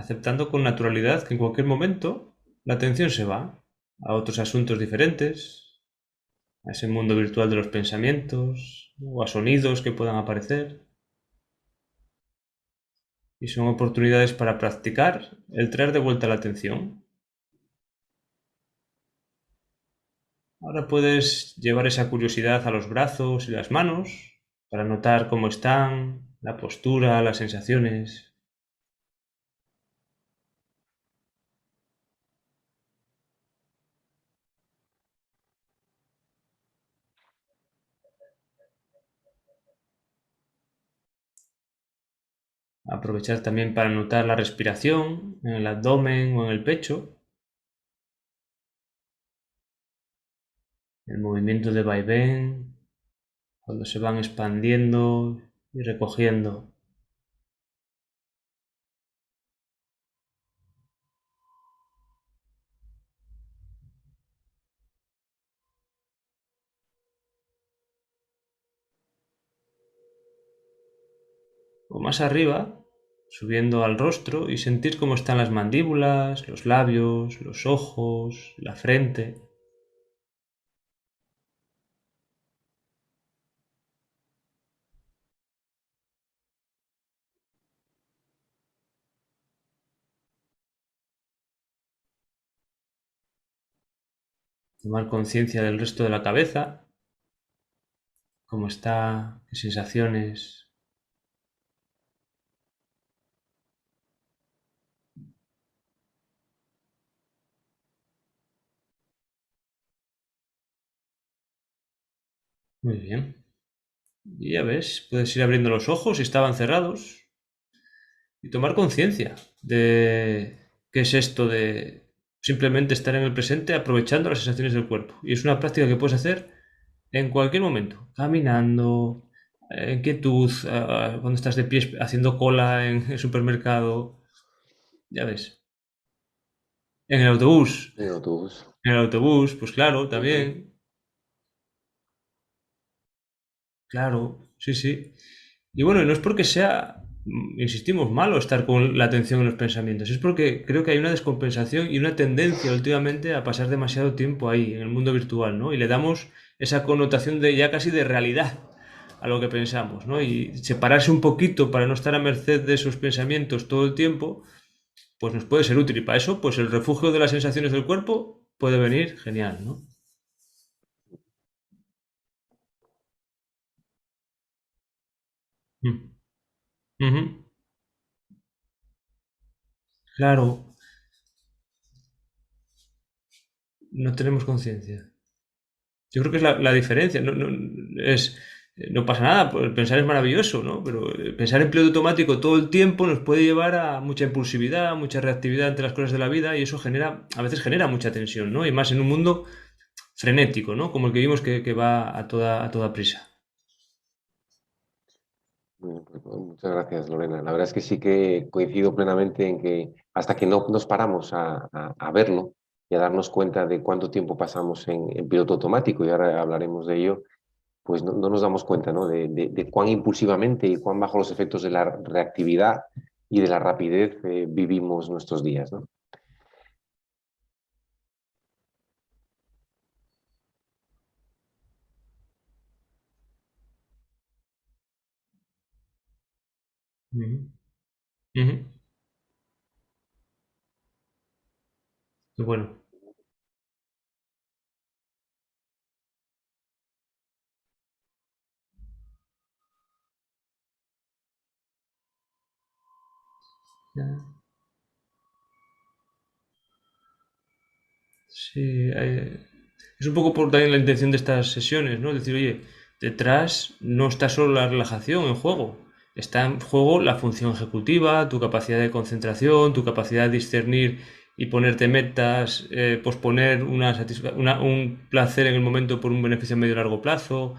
Aceptando con naturalidad que en cualquier momento la atención se va a otros asuntos diferentes, a ese mundo virtual de los pensamientos o a sonidos que puedan aparecer. Y son oportunidades para practicar el traer de vuelta la atención. Ahora puedes llevar esa curiosidad a los brazos y las manos para notar cómo están, la postura, las sensaciones. Aprovechar también para notar la respiración en el abdomen o en el pecho, el movimiento de vaivén, cuando se van expandiendo y recogiendo. O más arriba, subiendo al rostro y sentir cómo están las mandíbulas, los labios, los ojos, la frente. Tomar conciencia del resto de la cabeza, cómo está, qué sensaciones. Muy bien. Y ya ves, puedes ir abriendo los ojos si estaban cerrados y tomar conciencia de qué es esto de simplemente estar en el presente aprovechando las sensaciones del cuerpo. Y es una práctica que puedes hacer en cualquier momento, caminando, en quietud, cuando estás de pie haciendo cola en el supermercado, ya ves. En el autobús, En autobús. pues claro, Ujú. también, claro, sí, sí. Y bueno, no es porque sea, insistimos, malo estar con la atención en los pensamientos, es porque creo que hay una descompensación y una tendencia últimamente a pasar demasiado tiempo ahí, en el mundo virtual, ¿no? Y le damos esa connotación de ya casi de realidad a lo que pensamos, ¿no? Y separarse un poquito para no estar a merced de esos pensamientos todo el tiempo, pues nos puede ser útil. Y para eso, pues el refugio de las sensaciones del cuerpo puede venir genial, ¿no? Mm. Ujú. Claro, no tenemos conciencia. Yo creo que es la diferencia. No pasa nada, pues, pensar es maravilloso, ¿no? Pero pensar en piloto automático todo el tiempo nos puede llevar a mucha impulsividad, mucha reactividad ante las cosas de la vida y eso genera, a veces genera mucha tensión, ¿no? Y más en un mundo frenético, ¿no? Como el que vimos que va a toda prisa. Bueno, pues, muchas gracias, Lorena. La verdad es que sí que coincido plenamente en que hasta que no nos paramos a verlo y a darnos cuenta de cuánto tiempo pasamos en piloto automático, y ahora hablaremos de ello, pues no nos damos cuenta, ¿no? De cuán impulsivamente y cuán bajo los efectos de la reactividad y de la rapidez vivimos nuestros días, ¿no? Ujú, ujú. Y bueno, ya. Sí, es un poco por también la intención de estas sesiones, ¿no? Es decir, oye, detrás no está solo la relajación en juego, está en juego la función ejecutiva, tu capacidad de concentración, tu capacidad de discernir y ponerte metas, posponer un placer en el momento por un beneficio a medio y largo plazo,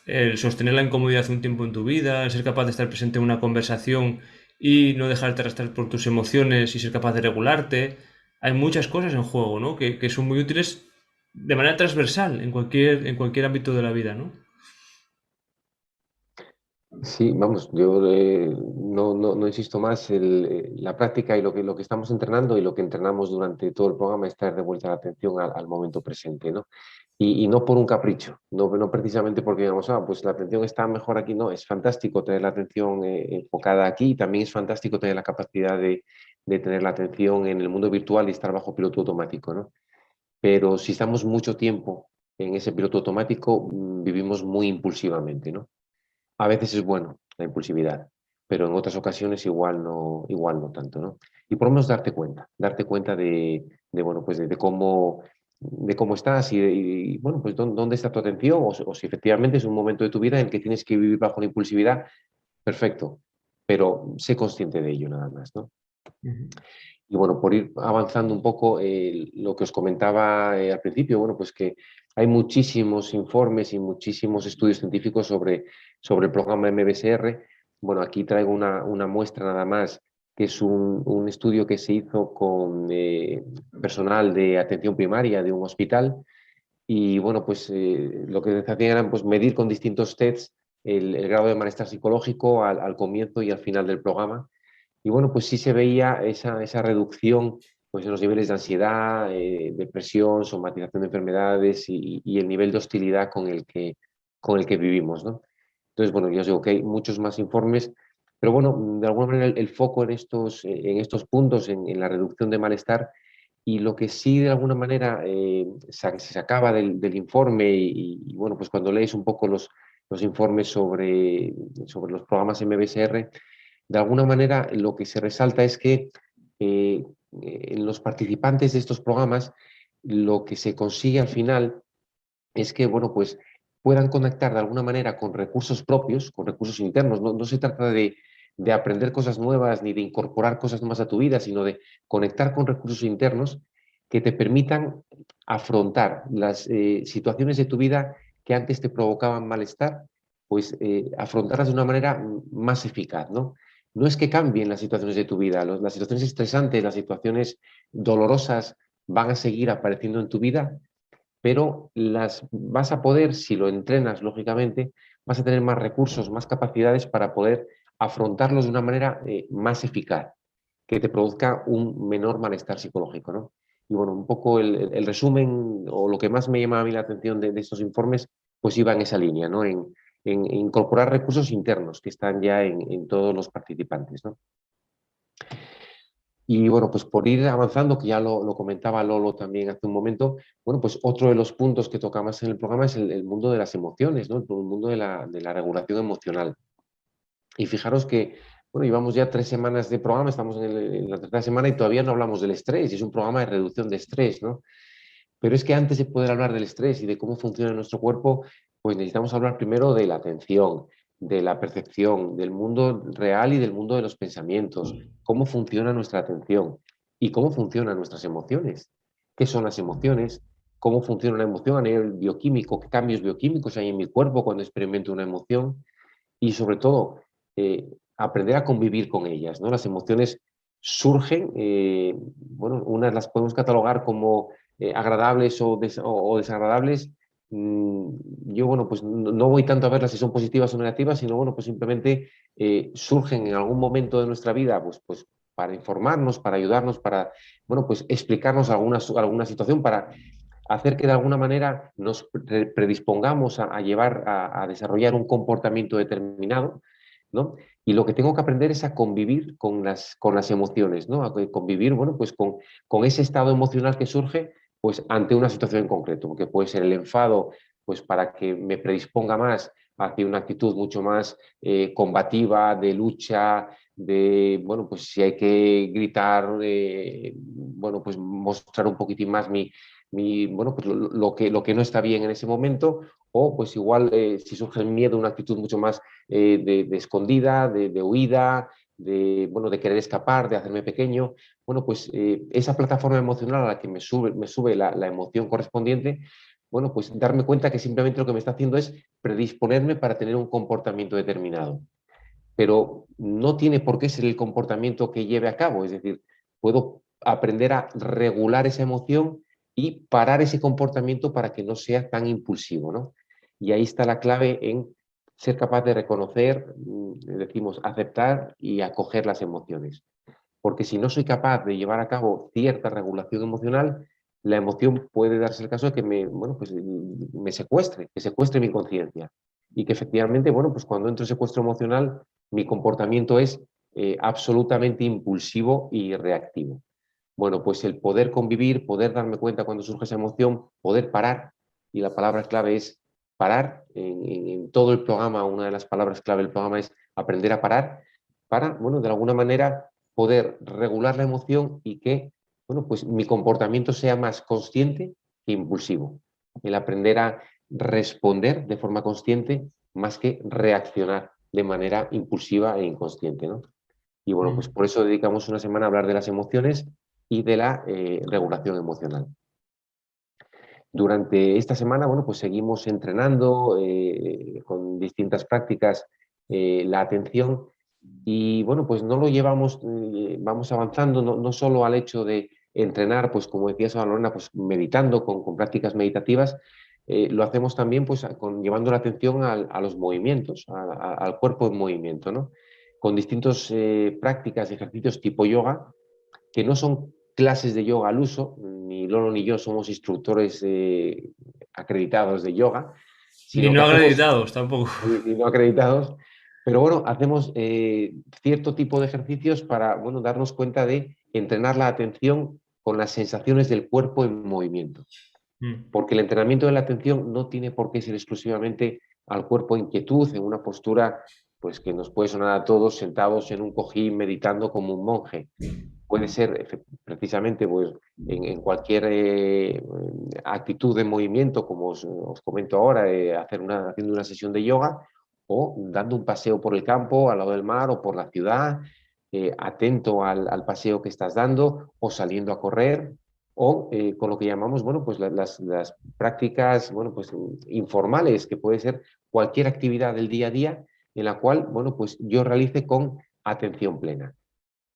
el sostener la incomodidad un tiempo en tu vida, el ser capaz de estar presente en una conversación y no dejarte arrastrar por tus emociones y ser capaz de regularte. hay muchas cosas en juego, ¿no? Que son muy útiles de manera transversal en cualquier ámbito de la vida, ¿no? Sí, vamos, yo no insisto más, la práctica y lo que estamos entrenando y lo que entrenamos durante todo el programa es traer de vuelta la atención al momento presente, ¿no? Y no por un capricho, no precisamente porque digamos, pues la atención está mejor aquí, no, es fantástico tener la atención enfocada aquí y también es fantástico tener la capacidad de tener la atención en el mundo virtual y estar bajo piloto automático, ¿no? Pero si estamos mucho tiempo en ese piloto automático, vivimos muy impulsivamente, ¿no? A veces es bueno la impulsividad, pero en otras ocasiones igual no tanto, ¿no? Y por lo menos darte cuenta bueno, pues de cómo estás bueno, pues dónde está tu atención o si efectivamente es un momento de tu vida en el que tienes que vivir bajo la impulsividad, perfecto, pero sé consciente de ello nada más, ¿no? Ujú. Y bueno, por ir avanzando un poco, lo que os comentaba al principio, bueno, pues que hay muchísimos informes y muchísimos estudios científicos sobre el programa MBSR. Bueno, aquí traigo una muestra nada más, que es un estudio que se hizo con personal de atención primaria de un hospital. Y bueno, pues lo que hacían era pues, medir con distintos tests el grado de malestar psicológico al comienzo y al final del programa. Y bueno, pues sí se veía esa reducción pues, en los niveles de ansiedad, depresión, somatización de enfermedades y el nivel de hostilidad con el que vivimos, ¿no? Entonces, bueno, yo os digo que hay muchos más informes, pero bueno, de alguna manera el foco en estos puntos, en la reducción de malestar, y lo que sí de alguna manera se sacaba del informe bueno, pues cuando lees un poco los informes sobre los programas MBSR, de alguna manera lo que se resalta es que en los participantes de estos programas lo que se consigue al final es que, bueno, pues puedan conectar de alguna manera con recursos propios, con recursos internos. No se trata de aprender cosas nuevas ni de incorporar cosas nuevas a tu vida, sino de conectar con recursos internos que te permitan afrontar las situaciones de tu vida que antes te provocaban malestar, pues afrontarlas de una manera más eficaz, ¿no? No es que cambien las situaciones de tu vida, las situaciones estresantes, las situaciones dolorosas van a seguir apareciendo en tu vida, pero las vas a poder, si lo entrenas, lógicamente, vas a tener más recursos, más capacidades para poder afrontarlos de una manera más eficaz, que te produzca un menor malestar psicológico, ¿no? Y bueno, un poco el resumen o lo que más me llama a mí la atención de estos informes, pues iba en esa línea, ¿no? En incorporar recursos internos que están ya en todos los participantes, ¿no? Y bueno, pues por ir avanzando, que ya lo comentaba Lolo también hace un momento, bueno, pues otro de los puntos que tocamos en el programa es el mundo de las emociones, ¿no? El mundo de la regulación emocional. Y fijaros que, bueno, llevamos ya 3 semanas de programa, estamos en la tercera semana y todavía no hablamos del estrés, y es un programa de reducción de estrés, ¿no? Pero es que antes de poder hablar del estrés y de cómo funciona nuestro cuerpo, pues necesitamos hablar primero de la atención, de la percepción, del mundo real y del mundo de los pensamientos, cómo funciona nuestra atención y cómo funcionan nuestras emociones. ¿Qué son las emociones? ¿Cómo funciona una emoción a nivel bioquímico? ¿Qué cambios bioquímicos hay en mi cuerpo cuando experimento una emoción? Y sobre todo, aprender a convivir con ellas, ¿no? Las emociones surgen, bueno, unas las podemos catalogar como agradables o desagradables. Mm, yo, bueno, pues no voy tanto a verlas si son positivas o negativas, sino, bueno, pues simplemente surgen en algún momento de nuestra vida, pues para informarnos, para ayudarnos, para, bueno, pues explicarnos alguna situación, para hacer que de alguna manera nos predispongamos a llevar, a desarrollar un comportamiento determinado, ¿no? Y lo que tengo que aprender es a convivir con las emociones, ¿no? A convivir, bueno, pues con ese estado emocional que surge, pues ante una situación en concreto, porque puede ser el enfado, pues para que me predisponga más hacia una actitud mucho más combativa, de lucha, de, bueno, pues si hay que gritar, bueno, pues mostrar un poquitín más bueno, pues lo que no está bien en ese momento, o pues igual si surge el miedo, una actitud mucho más de escondida, de huida, bueno, de querer escapar, de hacerme pequeño. Bueno, pues esa plataforma emocional a la que me sube la emoción correspondiente, bueno, pues darme cuenta que simplemente lo que me está haciendo es predisponerme para tener un comportamiento determinado. Pero no tiene por qué ser el comportamiento que lleve a cabo, es decir, puedo aprender a regular esa emoción y parar ese comportamiento para que no sea tan impulsivo, ¿no? Y ahí está la clave en ser capaz de reconocer, decimos, aceptar y acoger las emociones. Porque si no soy capaz de llevar a cabo cierta regulación emocional, la emoción puede darse el caso de que bueno, pues, me secuestre, que secuestre mi conciencia. Y que efectivamente, bueno, pues cuando entro en secuestro emocional, mi comportamiento es absolutamente impulsivo y reactivo. Bueno, pues el poder convivir, poder darme cuenta cuando surge esa emoción, poder parar, y la palabra clave es parar. En todo el programa, una de las palabras clave del programa es aprender a parar, para, bueno, de alguna manera poder regular la emoción y que, bueno, pues mi comportamiento sea más consciente que impulsivo. El aprender a responder de forma consciente más que reaccionar de manera impulsiva e inconsciente, ¿no? Y bueno, pues por eso dedicamos una semana a hablar de las emociones y de la regulación emocional. Durante esta semana, bueno, pues seguimos entrenando con distintas prácticas la atención y bueno, pues no lo llevamos, vamos avanzando no solo al hecho de entrenar, pues como decía Sara Lorena, pues meditando con prácticas meditativas, lo hacemos también pues llevando la atención a los movimientos, al cuerpo en movimiento, ¿no? Con distintas prácticas y ejercicios tipo yoga, que no son clases de yoga al uso, ni Lolo ni yo somos instructores acreditados de yoga, Ni sino que no hacemos, acreditados tampoco. y no acreditados, pero bueno, hacemos cierto tipo de ejercicios para, bueno, darnos cuenta de entrenar la atención con las sensaciones del cuerpo en movimiento. Porque el entrenamiento de la atención no tiene por qué ser exclusivamente al cuerpo en quietud, en una postura pues que nos puede sonar a todos sentados en un cojín meditando como un monje. Puede ser precisamente pues, en cualquier actitud de movimiento, como os comento ahora, haciendo una sesión de yoga o dando un paseo por el campo, al lado del mar o por la ciudad, atento al paseo que estás dando o saliendo a correr o con lo que llamamos, bueno, pues las prácticas, bueno, pues informales, que puede ser cualquier actividad del día a día en la cual, bueno, pues yo realice con atención plena.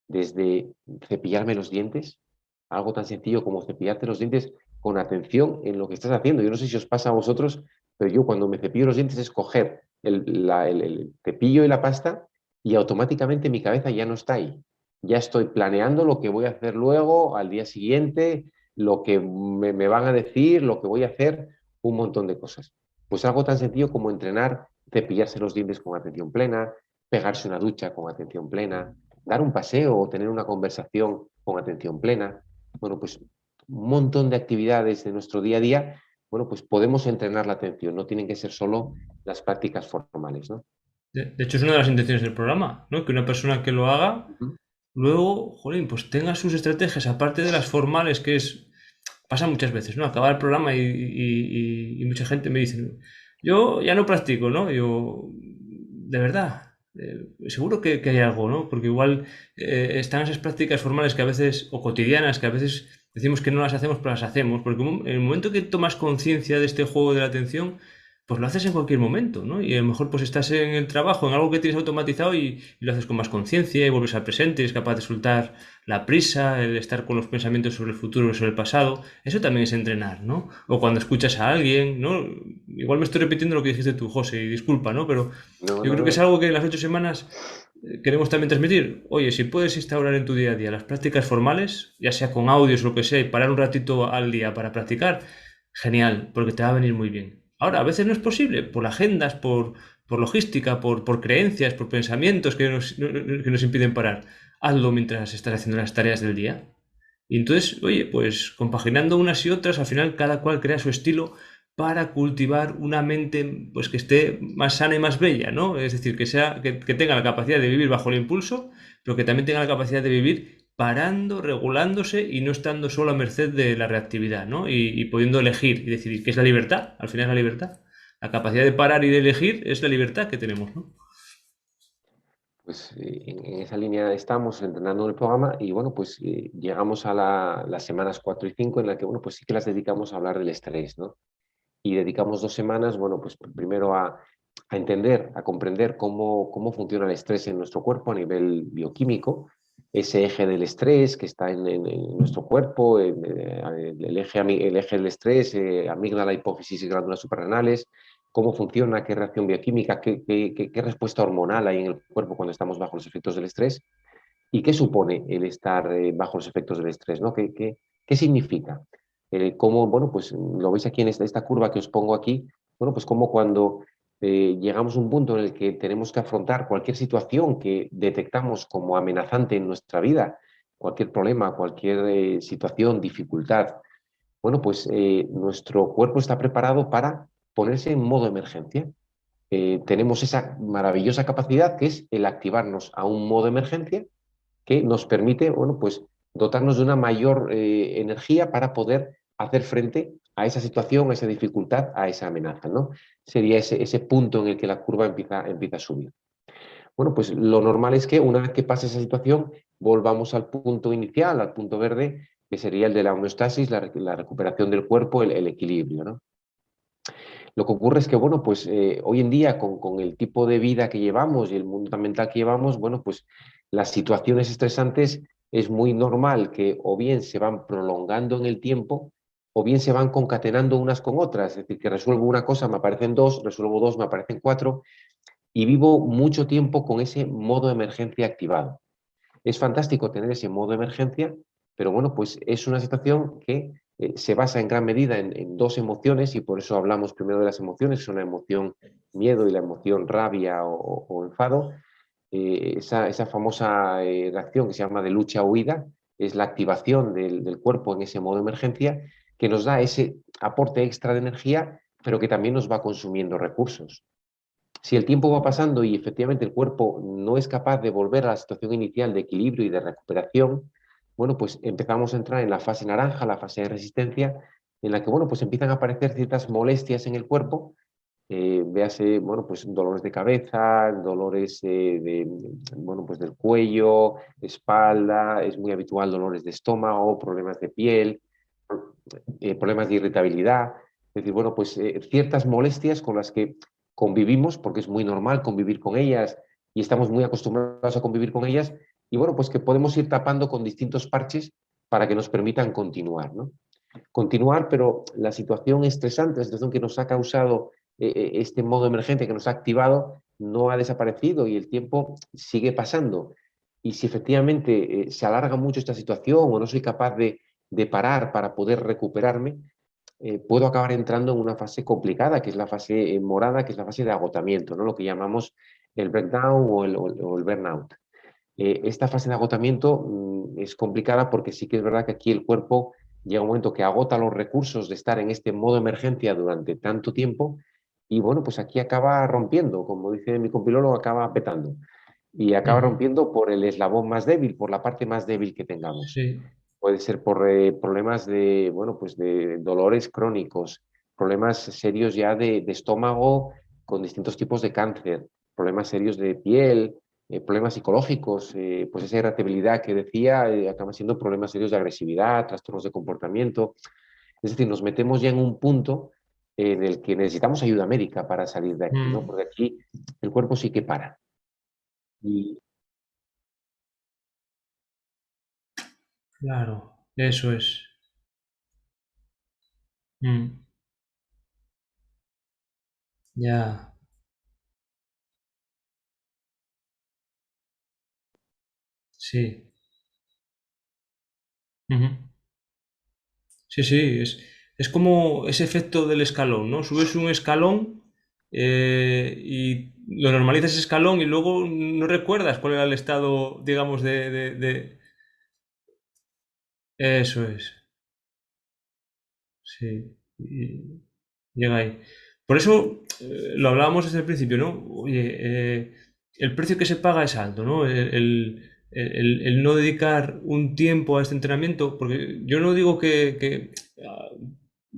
Desde cepillarme los dientes, algo tan sencillo como cepillarte los dientes con atención en lo que estás haciendo. Yo no sé si os pasa a vosotros, pero yo cuando me cepillo los dientes es coger el cepillo y la pasta y automáticamente mi cabeza ya no está ahí. Ya estoy planeando lo que voy a hacer luego, al día siguiente, lo que me van a decir, lo que voy a hacer, un montón de cosas. Pues algo tan sencillo como entrenar, cepillarse los dientes con atención plena, pegarse una ducha con atención plena, dar un paseo o tener una conversación con atención plena. Bueno, pues un montón de actividades de nuestro día a día, bueno, pues podemos entrenar la atención, no tienen que ser solo las prácticas formales, ¿no? De hecho, es una de las intenciones del programa, ¿no? Que una persona que lo haga, Uh -huh. luego, jolín, pues tenga sus estrategias, aparte de las formales, que es. Pasa muchas veces, ¿no? Acaba el programa y mucha gente me dice, yo ya no practico, ¿no? Yo, de verdad, seguro que hay algo, ¿no? Porque igual están esas prácticas formales que a veces, o cotidianas, que a veces decimos que no las hacemos, pero las hacemos. Porque en el momento que tomas conciencia de este juego de la atención, pues lo haces en cualquier momento, ¿no? Y a lo mejor pues estás en el trabajo, en algo que tienes automatizado y lo haces con más conciencia y vuelves al presente y es capaz de soltar la prisa, el estar con los pensamientos sobre el futuro o sobre el pasado. Eso también es entrenar, ¿no? O cuando escuchas a alguien, ¿no? Igual me estoy repitiendo lo que dijiste tú, José, y disculpa, ¿no? Pero No, yo no, creo que es no. algo que en las 8 semanas queremos también transmitir. Oye, si puedes instaurar en tu día a día las prácticas formales, ya sea con audios o lo que sea, y parar un ratito al día para practicar, genial, porque te va a venir muy bien. Ahora, a veces no es posible, por agendas, por logística, por creencias, por pensamientos que nos impiden parar. Hazlo mientras estás haciendo las tareas del día. Y entonces, oye, pues compaginando unas y otras, al final cada cual crea su estilo para cultivar una mente pues que esté más sana y más bella, ¿no? Es decir, que tenga la capacidad de vivir bajo el impulso, pero que también tenga la capacidad de vivir parando, regulándose y no estando solo a merced de la reactividad, ¿no? Y pudiendo elegir y decidir, ¿qué es la libertad? Al final es la libertad. La capacidad de parar y de elegir es la libertad que tenemos, ¿no? Pues en esa línea estamos entrenando el programa y bueno, pues llegamos a las semanas 4 y 5 en las que, bueno, pues sí que las dedicamos a hablar del estrés, ¿no? Y dedicamos 2 semanas, bueno, pues primero a entender, a comprender cómo funciona el estrés en nuestro cuerpo a nivel bioquímico, ese eje del estrés que está en nuestro cuerpo, el eje del estrés, amígdala, hipófisis y glándulas suprarrenales, cómo funciona, qué reacción bioquímica, qué respuesta hormonal hay en el cuerpo cuando estamos bajo los efectos del estrés y qué supone el estar bajo los efectos del estrés, ¿no? ¿Qué significa? Cómo, bueno, pues lo veis aquí en esta curva que os pongo aquí, bueno, pues como cuando llegamos a un punto en el que tenemos que afrontar cualquier situación que detectamos como amenazante en nuestra vida, cualquier problema, cualquier situación, dificultad, bueno, pues nuestro cuerpo está preparado para ponerse en modo emergencia. Tenemos esa maravillosa capacidad que es el activarnos a un modo emergencia que nos permite, bueno, pues dotarnos de una mayor energía para poder hacer frente a esa situación, a esa dificultad, a esa amenaza, ¿no? Sería ese punto en el que la curva empieza a subir. Bueno, pues lo normal es que una vez que pase esa situación, volvamos al punto inicial, al punto verde, que sería el de la homeostasis, la recuperación del cuerpo, el equilibrio, ¿no? Lo que ocurre es que, bueno, pues hoy en día con el tipo de vida que llevamos y el mundo tan mental que llevamos, bueno, pues las situaciones estresantes es muy normal que o bien se van prolongando en el tiempo o bien se van concatenando unas con otras. Es decir, que resuelvo una cosa, me aparecen dos, resuelvo dos, me aparecen cuatro y vivo mucho tiempo con ese modo de emergencia activado. Es fantástico tener ese modo de emergencia, pero bueno, pues es una situación que se basa en gran medida en dos emociones y por eso hablamos primero de las emociones, son la emoción miedo y la emoción rabia o enfado. Esa famosa reacción que se llama de lucha-huida es la activación del cuerpo en ese modo de emergencia que nos da ese aporte extra de energía, pero que también nos va consumiendo recursos. Si el tiempo va pasando y efectivamente el cuerpo no es capaz de volver a la situación inicial de equilibrio y de recuperación, bueno, pues empezamos a entrar en la fase naranja, la fase de resistencia, en la que, bueno, pues empiezan a aparecer ciertas molestias en el cuerpo, véase, bueno, pues dolores de cabeza, dolores bueno, pues del cuello, espalda, es muy habitual dolores de estómago, problemas de piel, problemas de irritabilidad, es decir, bueno, pues ciertas molestias con las que convivimos, porque es muy normal convivir con ellas y estamos muy acostumbrados a convivir con ellas, y bueno, pues que podemos ir tapando con distintos parches para que nos permitan continuar, ¿no? Continuar, pero la situación estresante, la situación que nos ha causado este modo emergente, que nos ha activado, no ha desaparecido y el tiempo sigue pasando. Y si efectivamente se alarga mucho esta situación o no soy capaz de parar para poder recuperarme, puedo acabar entrando en una fase complicada, que es la fase morada, que es la fase de agotamiento, ¿no? Lo que llamamos el breakdown o el burnout. Esta fase de agotamiento es complicada porque sí que es verdad que aquí el cuerpo llega un momento que agota los recursos de estar en este modo de emergencia durante tanto tiempo y bueno, pues aquí acaba rompiendo, como dice mi compilólogo, acaba petando y acaba Ujú. rompiendo por el eslabón más débil, por la parte más débil que tengamos. Sí. Puede ser por problemas de, bueno, pues de dolores crónicos, problemas serios ya de estómago con distintos tipos de cáncer, problemas serios de piel, problemas psicológicos, pues esa irritabilidad que decía, acaba siendo problemas serios de agresividad, trastornos de comportamiento. Es decir, nos metemos ya en un punto en el que necesitamos ayuda médica para salir de aquí, ¿no? Mm, Porque aquí el cuerpo sí que para. Y claro, eso es. Mm, ya, sí. Ujú. Sí, sí, es como ese efecto del escalón, ¿no? Subes un escalón y lo normalizas ese escalón y luego no recuerdas cuál era el estado, digamos, Eso es, sí. Y llega ahí. Por eso lo hablábamos desde el principio, ¿no? Oye, el precio que se paga es alto, ¿no? El no dedicar un tiempo a este entrenamiento, porque yo no digo que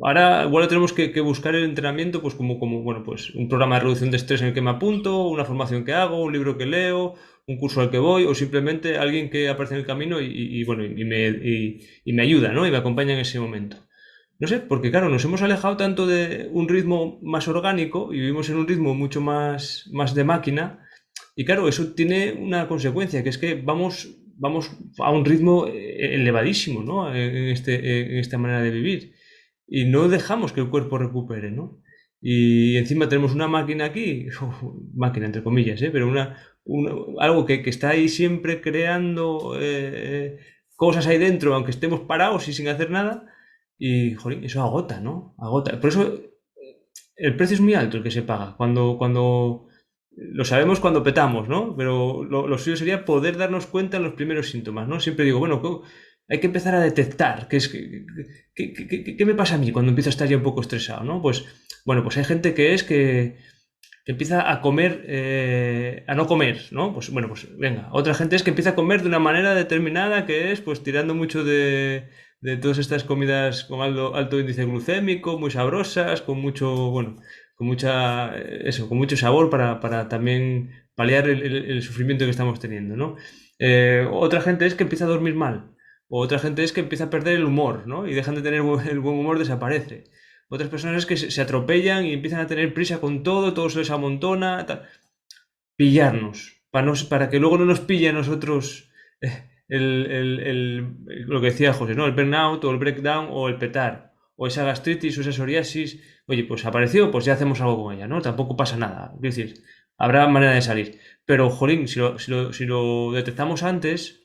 ahora igual tenemos que buscar el entrenamiento pues como, bueno, pues un programa de reducción de estrés en el que me apunto, una formación que hago, un libro que leo, un curso al que voy, o simplemente alguien que aparece en el camino bueno, y me ayuda, ¿no? Y me acompaña en ese momento. No sé, porque claro, nos hemos alejado tanto de un ritmo más orgánico y vivimos en un ritmo mucho más de máquina. Y claro, eso tiene una consecuencia, que es que vamos vamos a un ritmo elevadísimo, ¿no? En esta manera de vivir. Y no dejamos que el cuerpo recupere, ¿no? Y encima tenemos una máquina aquí, máquina entre comillas, ¿eh? Pero algo que está ahí siempre creando cosas ahí dentro, aunque estemos parados y sin hacer nada. Y, jolín, eso agota, ¿no? Agota. Por eso el precio es muy alto el que se paga. Cuando lo sabemos cuando petamos, ¿no? Pero lo suyo sería poder darnos cuenta en los primeros síntomas, ¿no? Siempre digo, bueno, hay que empezar a detectar qué me pasa a mí cuando empiezo a estar ya un poco estresado, ¿no? Pues, bueno, pues hay gente que empieza a comer, a no comer, ¿no? Pues bueno, pues venga. Otra gente es que empieza a comer de una manera determinada, que es pues tirando mucho de todas estas comidas con alto índice glucémico, muy sabrosas, con mucho, bueno, con mucha, eso, con mucho sabor para también paliar el sufrimiento que estamos teniendo, ¿no? Otra gente es que empieza a dormir mal. O otra gente es que empieza a perder el humor, ¿no? Y dejan de tener el buen humor, desaparece. Otras personas es que se atropellan y empiezan a tener prisa con todo se les amontona. Pillarnos, para que luego no nos pille a nosotros lo que decía José, ¿no? El burnout o el breakdown o el petar, o esa gastritis o esa psoriasis. Oye, pues apareció, pues ya hacemos algo con ella, ¿no? Tampoco pasa nada. Es decir, habrá manera de salir. Pero, jolín, si lo detectamos antes,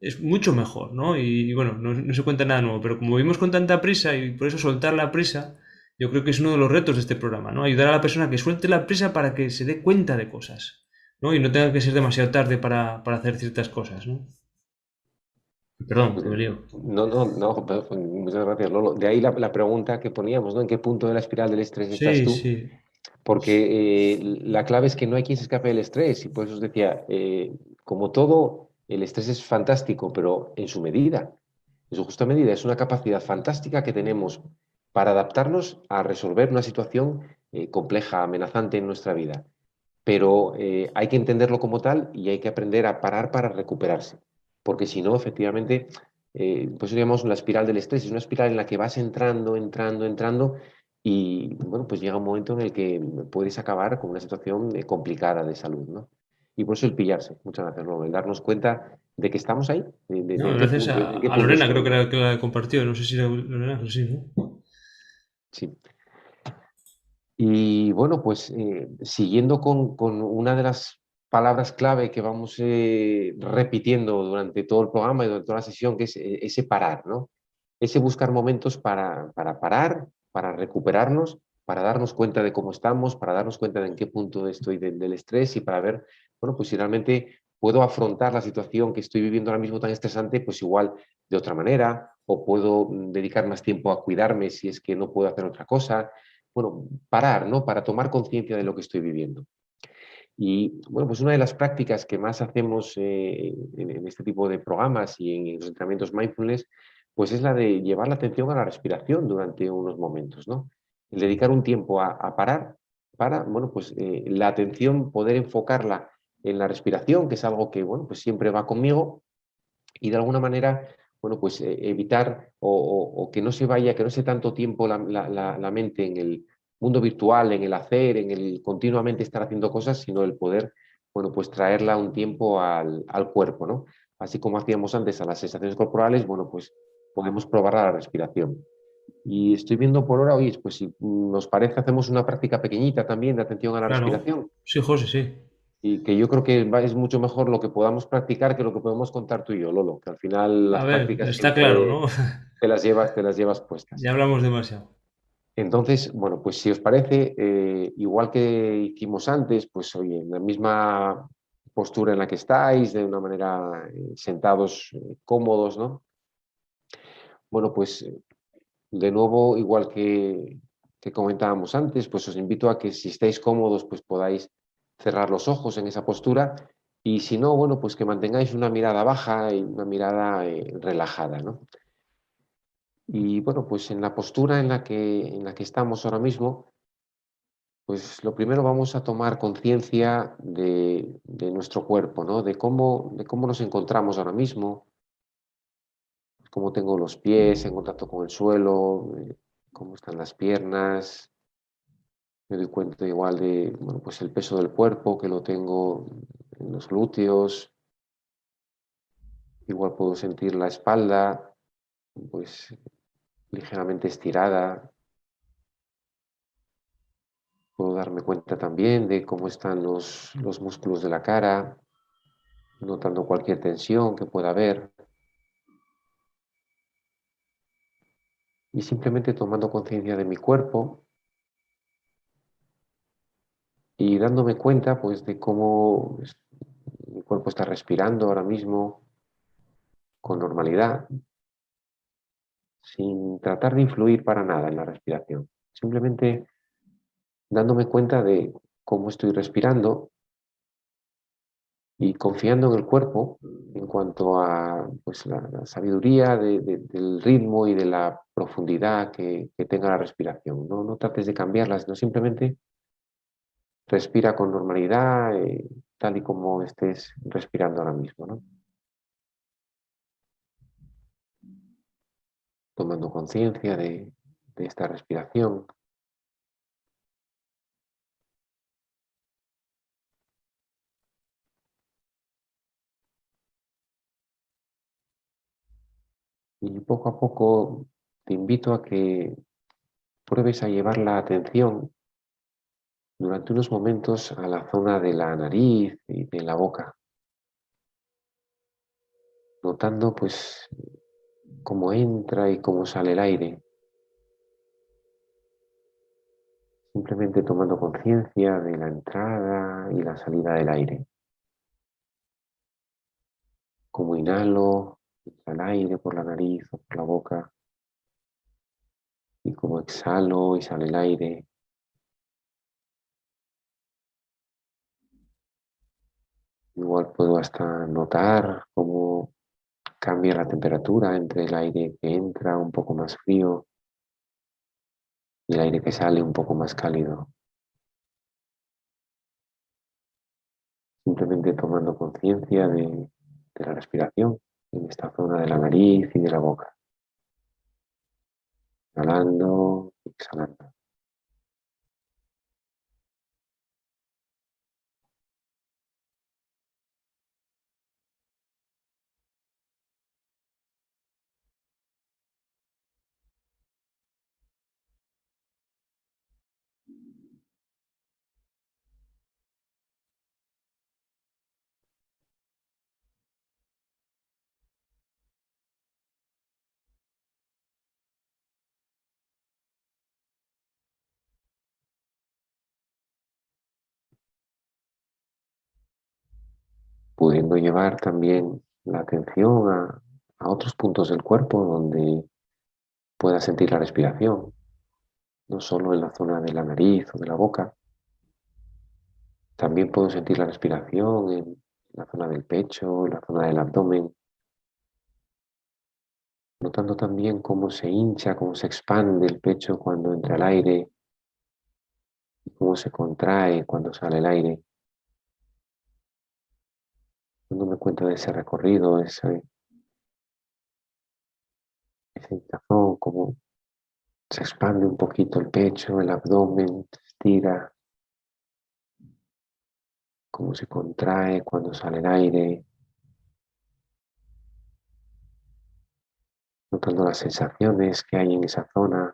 es mucho mejor, ¿no? Y bueno, no se cuenta nada nuevo. Pero como vivimos con tanta prisa y por eso soltar la prisa, yo creo que es uno de los retos de este programa, ¿no? Ayudar a la persona que suelte la prisa para que se dé cuenta de cosas, ¿no? Y no tenga que ser demasiado tarde para hacer ciertas cosas, ¿no? Perdón, que me lío. No, no, no, pues, muchas gracias, Lolo. De ahí la pregunta que poníamos, ¿no? ¿En qué punto de la espiral del estrés estás Sí, tú? sí, Porque la clave es que no hay quien se escape del estrés y por eso os decía, como todo, el estrés es fantástico, pero en su medida, en su justa medida. Es una capacidad fantástica que tenemos para adaptarnos a resolver una situación compleja, amenazante en nuestra vida. Pero hay que entenderlo como tal y hay que aprender a parar para recuperarse, porque si no, efectivamente, pues diríamos la espiral del estrés, es una espiral en la que vas entrando, entrando, entrando y bueno, pues llega un momento en el que puedes acabar con una situación complicada de salud, ¿no? Y por eso el pillarse, muchas gracias, ¿no? El darnos cuenta de que estamos ahí, de no, gracias en qué a punto Lorena, creo estoy, que, ¿no? que la compartió, no sé si era Lorena, pero sí, ¿no? Sí. Y bueno, pues siguiendo con una de las palabras clave que vamos repitiendo durante todo el programa y durante toda la sesión, que es ese parar, ¿no? Ese buscar momentos para parar, para recuperarnos, para darnos cuenta de cómo estamos, para darnos cuenta de en qué punto estoy del estrés y para ver, bueno, pues si realmente puedo afrontar la situación que estoy viviendo ahora mismo tan estresante, pues igual de otra manera, o puedo dedicar más tiempo a cuidarme si es que no puedo hacer otra cosa, bueno, parar, ¿no? Para tomar conciencia de lo que estoy viviendo. Y bueno, pues una de las prácticas que más hacemos en este tipo de programas y en los entrenamientos mindfulness, pues es la de llevar la atención a la respiración durante unos momentos, ¿no? El dedicar un tiempo a parar para, bueno, pues la atención poder enfocarla en la respiración, que es algo que, bueno, pues siempre va conmigo y de alguna manera, bueno, pues evitar o que no se vaya, que no se tanto tiempo la mente en el mundo virtual, en el hacer, en el continuamente estar haciendo cosas, sino el poder, bueno, pues traerla un tiempo al cuerpo, ¿no? Así como hacíamos antes a las sensaciones corporales, bueno, pues podemos probar a la respiración. Y estoy viendo por ahora, oye, pues si nos parece, hacemos una práctica pequeñita también de atención a la Claro, respiración sí, José, sí. y que yo creo que es mucho mejor lo que podamos practicar que lo que podemos contar tú y yo, Lolo, que al final A las ver, prácticas está claro, siempre ¿no? te las llevas puestas. Ya hablamos demasiado. Entonces, bueno, pues si os parece, igual que hicimos antes, pues oye, en la misma postura en la que estáis, de una manera sentados cómodos, ¿no? Bueno, pues de nuevo, igual que comentábamos antes, pues os invito a que si estáis cómodos, pues podáis cerrar los ojos en esa postura y si no, bueno, pues que mantengáis una mirada baja y una mirada relajada, ¿no? Y bueno, pues en la postura en la que estamos ahora mismo, pues lo primero vamos a tomar conciencia de nuestro cuerpo, ¿no? De cómo nos encontramos ahora mismo, cómo tengo los pies en contacto con el suelo, cómo están las piernas. Me doy cuenta igual de, bueno, pues el peso del cuerpo que lo tengo en los glúteos, Igual puedo sentir la espalda, pues ligeramente estirada. Puedo darme cuenta también de cómo están los músculos de la cara, notando cualquier tensión que pueda haber y simplemente tomando conciencia de mi cuerpo y dándome cuenta pues de cómo mi cuerpo está respirando ahora mismo con normalidad, sin tratar de influir para nada en la respiración. Simplemente dándome cuenta de cómo estoy respirando y confiando en el cuerpo en cuanto a pues, la sabiduría del ritmo y de la profundidad que tenga la respiración. No, no trates de cambiarla, sino simplemente respira con normalidad, tal y como estés respirando ahora mismo, ¿no? Tomando conciencia de esta respiración. Y poco a poco te invito a que pruebes a llevar la atención durante unos momentos a la zona de la nariz y de la boca, notando pues cómo entra y cómo sale el aire, simplemente tomando conciencia de la entrada y la salida del aire, como inhalo, entra el aire por la nariz o por la boca y como exhalo y sale el aire. Igual puedo hasta notar cómo cambia la temperatura entre el aire que entra un poco más frío y el aire que sale un poco más cálido. Simplemente tomando conciencia de la respiración en esta zona de la nariz y de la boca. Inhalando, exhalando. Pudiendo llevar también la atención a otros puntos del cuerpo donde pueda sentir la respiración, no solo en la zona de la nariz o de la boca. También puedo sentir la respiración en la zona del pecho, en la zona del abdomen, notando también cómo se hincha, cómo se expande el pecho cuando entra el aire y cómo se contrae cuando sale el aire. Dándome cuenta de ese recorrido, esa hinchazón, cómo se expande un poquito el pecho, el abdomen, se estira, cómo se contrae cuando sale el aire, notando las sensaciones que hay en esa zona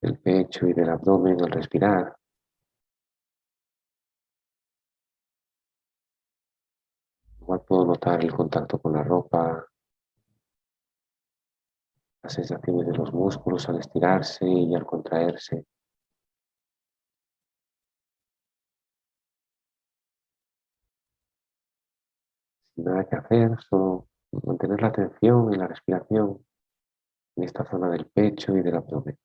del pecho y del abdomen al respirar. Igual puedo notar el contacto con la ropa, las sensaciones de los músculos al estirarse y al contraerse. Sin nada que hacer, solo mantener la atención en la respiración en esta zona del pecho y del abdomen.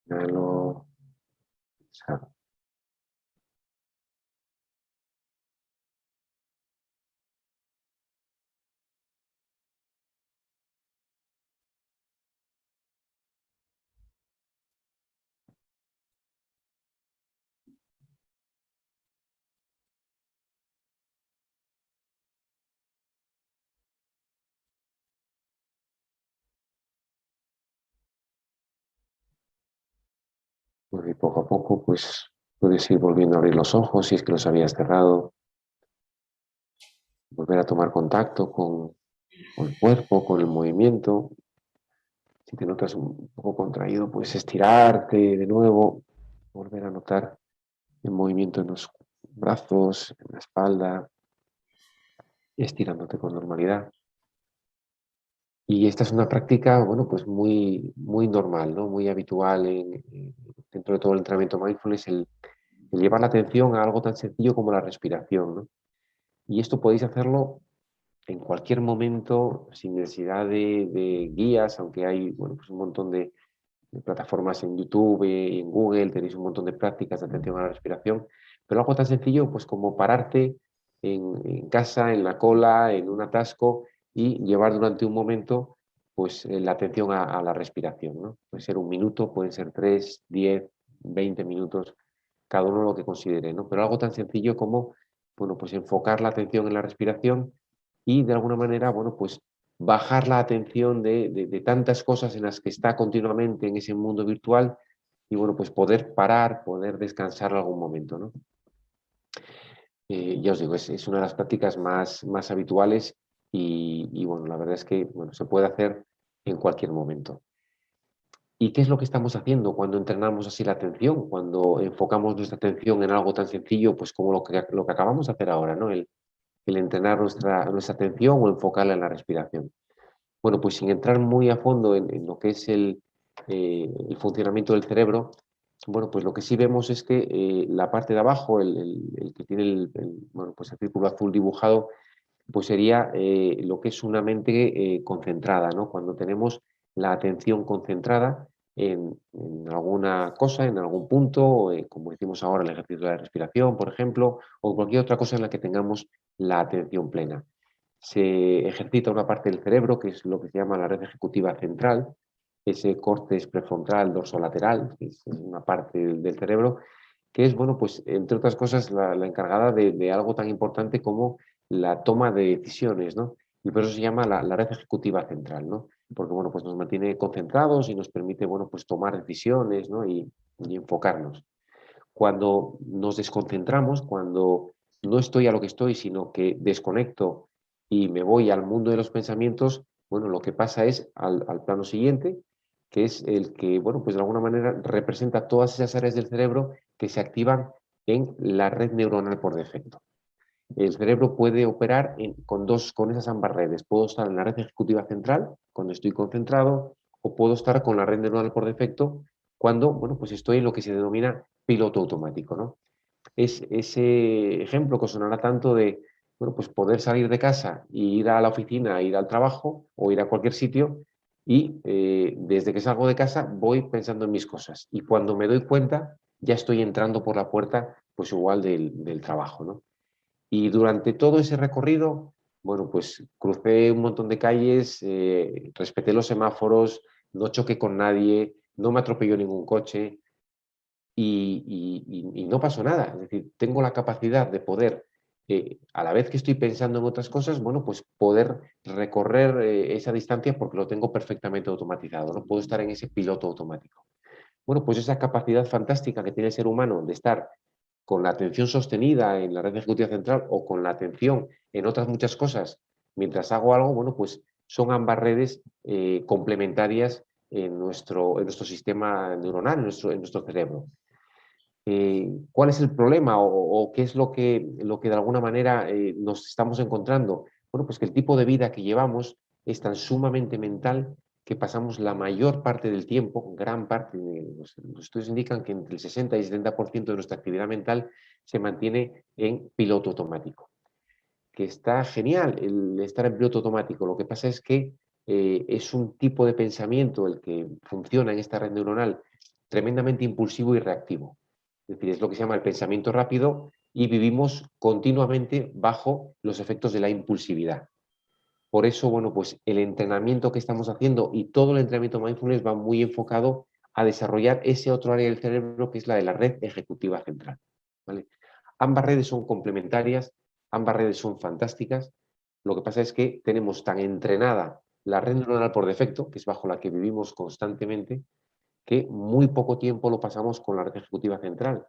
Inhalo, exhalo. Bueno, y poco a poco, pues puedes ir volviendo a abrir los ojos si es que los habías cerrado. volver a tomar contacto con el cuerpo, con el movimiento. Si te notas un poco contraído, pues estirarte de nuevo, volver a notar el movimiento en los brazos, en la espalda, estirándote con normalidad. Y esta es una práctica, bueno, pues muy normal, ¿no? Muy habitual dentro de todo el entrenamiento mindfulness, el llevar la atención a algo tan sencillo como la respiración, ¿no? Y esto podéis hacerlo en cualquier momento, sin necesidad de guías, aunque hay, bueno, pues un montón de plataformas en YouTube y en Google, tenéis un montón de prácticas de atención a la respiración, pero algo tan sencillo pues como pararte en casa, en la cola, en un atasco y llevar durante un momento pues la atención a la respiración, ¿no? Puede ser un minuto, pueden ser 3, 10, 20 minutos, cada uno lo que considere, ¿no? Pero algo tan sencillo como, bueno, pues enfocar la atención en la respiración y de alguna manera, bueno, pues bajar la atención de tantas cosas en las que está continuamente en ese mundo virtual y bueno, pues poder parar, poder descansar algún momento, ¿no? Ya os digo, es una de las prácticas más habituales y bueno, la verdad es que bueno, se puede hacer en cualquier momento. ¿Y qué es lo que estamos haciendo cuando entrenamos así la atención? Cuando enfocamos nuestra atención en algo tan sencillo, pues como lo que acabamos de hacer ahora, ¿no? El entrenar nuestra atención o enfocarla en la respiración. Bueno, pues sin entrar muy a fondo en lo que es el funcionamiento del cerebro, bueno, pues lo que sí vemos es que la parte de abajo, el que tiene bueno, pues el círculo azul dibujado, pues sería lo que es una mente concentrada, ¿no? Cuando tenemos la atención concentrada en alguna cosa, en algún punto, como decimos ahora, el ejercicio de la respiración, por ejemplo, o cualquier otra cosa en la que tengamos la atención plena. Se ejercita una parte del cerebro, que es lo que se llama la red ejecutiva central, ese córtex prefrontal dorsolateral, que es una parte del cerebro, que es, bueno, pues entre otras cosas, la encargada de algo tan importante como la toma de decisiones, ¿no? Y por eso se llama la red ejecutiva central, ¿no? Porque, bueno, pues nos mantiene concentrados y nos permite, bueno, pues tomar decisiones, ¿no? Y enfocarnos. Cuando nos desconcentramos, cuando no estoy a lo que estoy, sino que desconecto y me voy al mundo de los pensamientos, bueno, lo que pasa es al plano siguiente, que es el que, bueno, pues de alguna manera representa todas esas áreas del cerebro que se activan en la red neuronal por defecto. El cerebro puede operar con esas ambas redes. Puedo estar en la red ejecutiva central cuando estoy concentrado o puedo estar con la red neuronal por defecto cuando, bueno, pues estoy en lo que se denomina piloto automático, ¿no? Es ese ejemplo que os sonará tanto de, bueno, pues poder salir de casa e ir a la oficina, ir al trabajo o ir a cualquier sitio y desde que salgo de casa voy pensando en mis cosas y cuando me doy cuenta ya estoy entrando por la puerta pues igual del trabajo, ¿no? Y durante todo ese recorrido, bueno, pues crucé un montón de calles, respeté los semáforos, no choqué con nadie, no me atropelló ningún coche y no pasó nada. Es decir, tengo la capacidad de poder, a la vez que estoy pensando en otras cosas, bueno, pues poder recorrer esa distancia porque lo tengo perfectamente automatizado, no puedo estar en ese piloto automático. Bueno, pues esa capacidad fantástica que tiene el ser humano de estar con la atención sostenida en la red ejecutiva central o con la atención en otras muchas cosas mientras hago algo, bueno, pues son ambas redes complementarias en nuestro sistema neuronal, en nuestro cerebro. ¿Cuál es el problema o qué es lo que de alguna manera nos estamos encontrando? Bueno, pues que el tipo de vida que llevamos es tan sumamente mental que pasamos la mayor parte del tiempo, gran parte, los estudios indican que entre el 60 y 70% de nuestra actividad mental se mantiene en piloto automático. Que está genial el estar en piloto automático, lo que pasa es que es un tipo de pensamiento el que funciona en esta red neuronal tremendamente impulsivo y reactivo. Es decir, es lo que se llama el pensamiento rápido y vivimos continuamente bajo los efectos de la impulsividad. Por eso, bueno, pues el entrenamiento que estamos haciendo y todo el entrenamiento mindfulness va muy enfocado a desarrollar ese otro área del cerebro que es la de la red ejecutiva central. ¿Vale? Ambas redes son complementarias, ambas redes son fantásticas. Lo que pasa es que tenemos tan entrenada la red neuronal por defecto, que es bajo la que vivimos constantemente, que muy poco tiempo lo pasamos con la red ejecutiva central.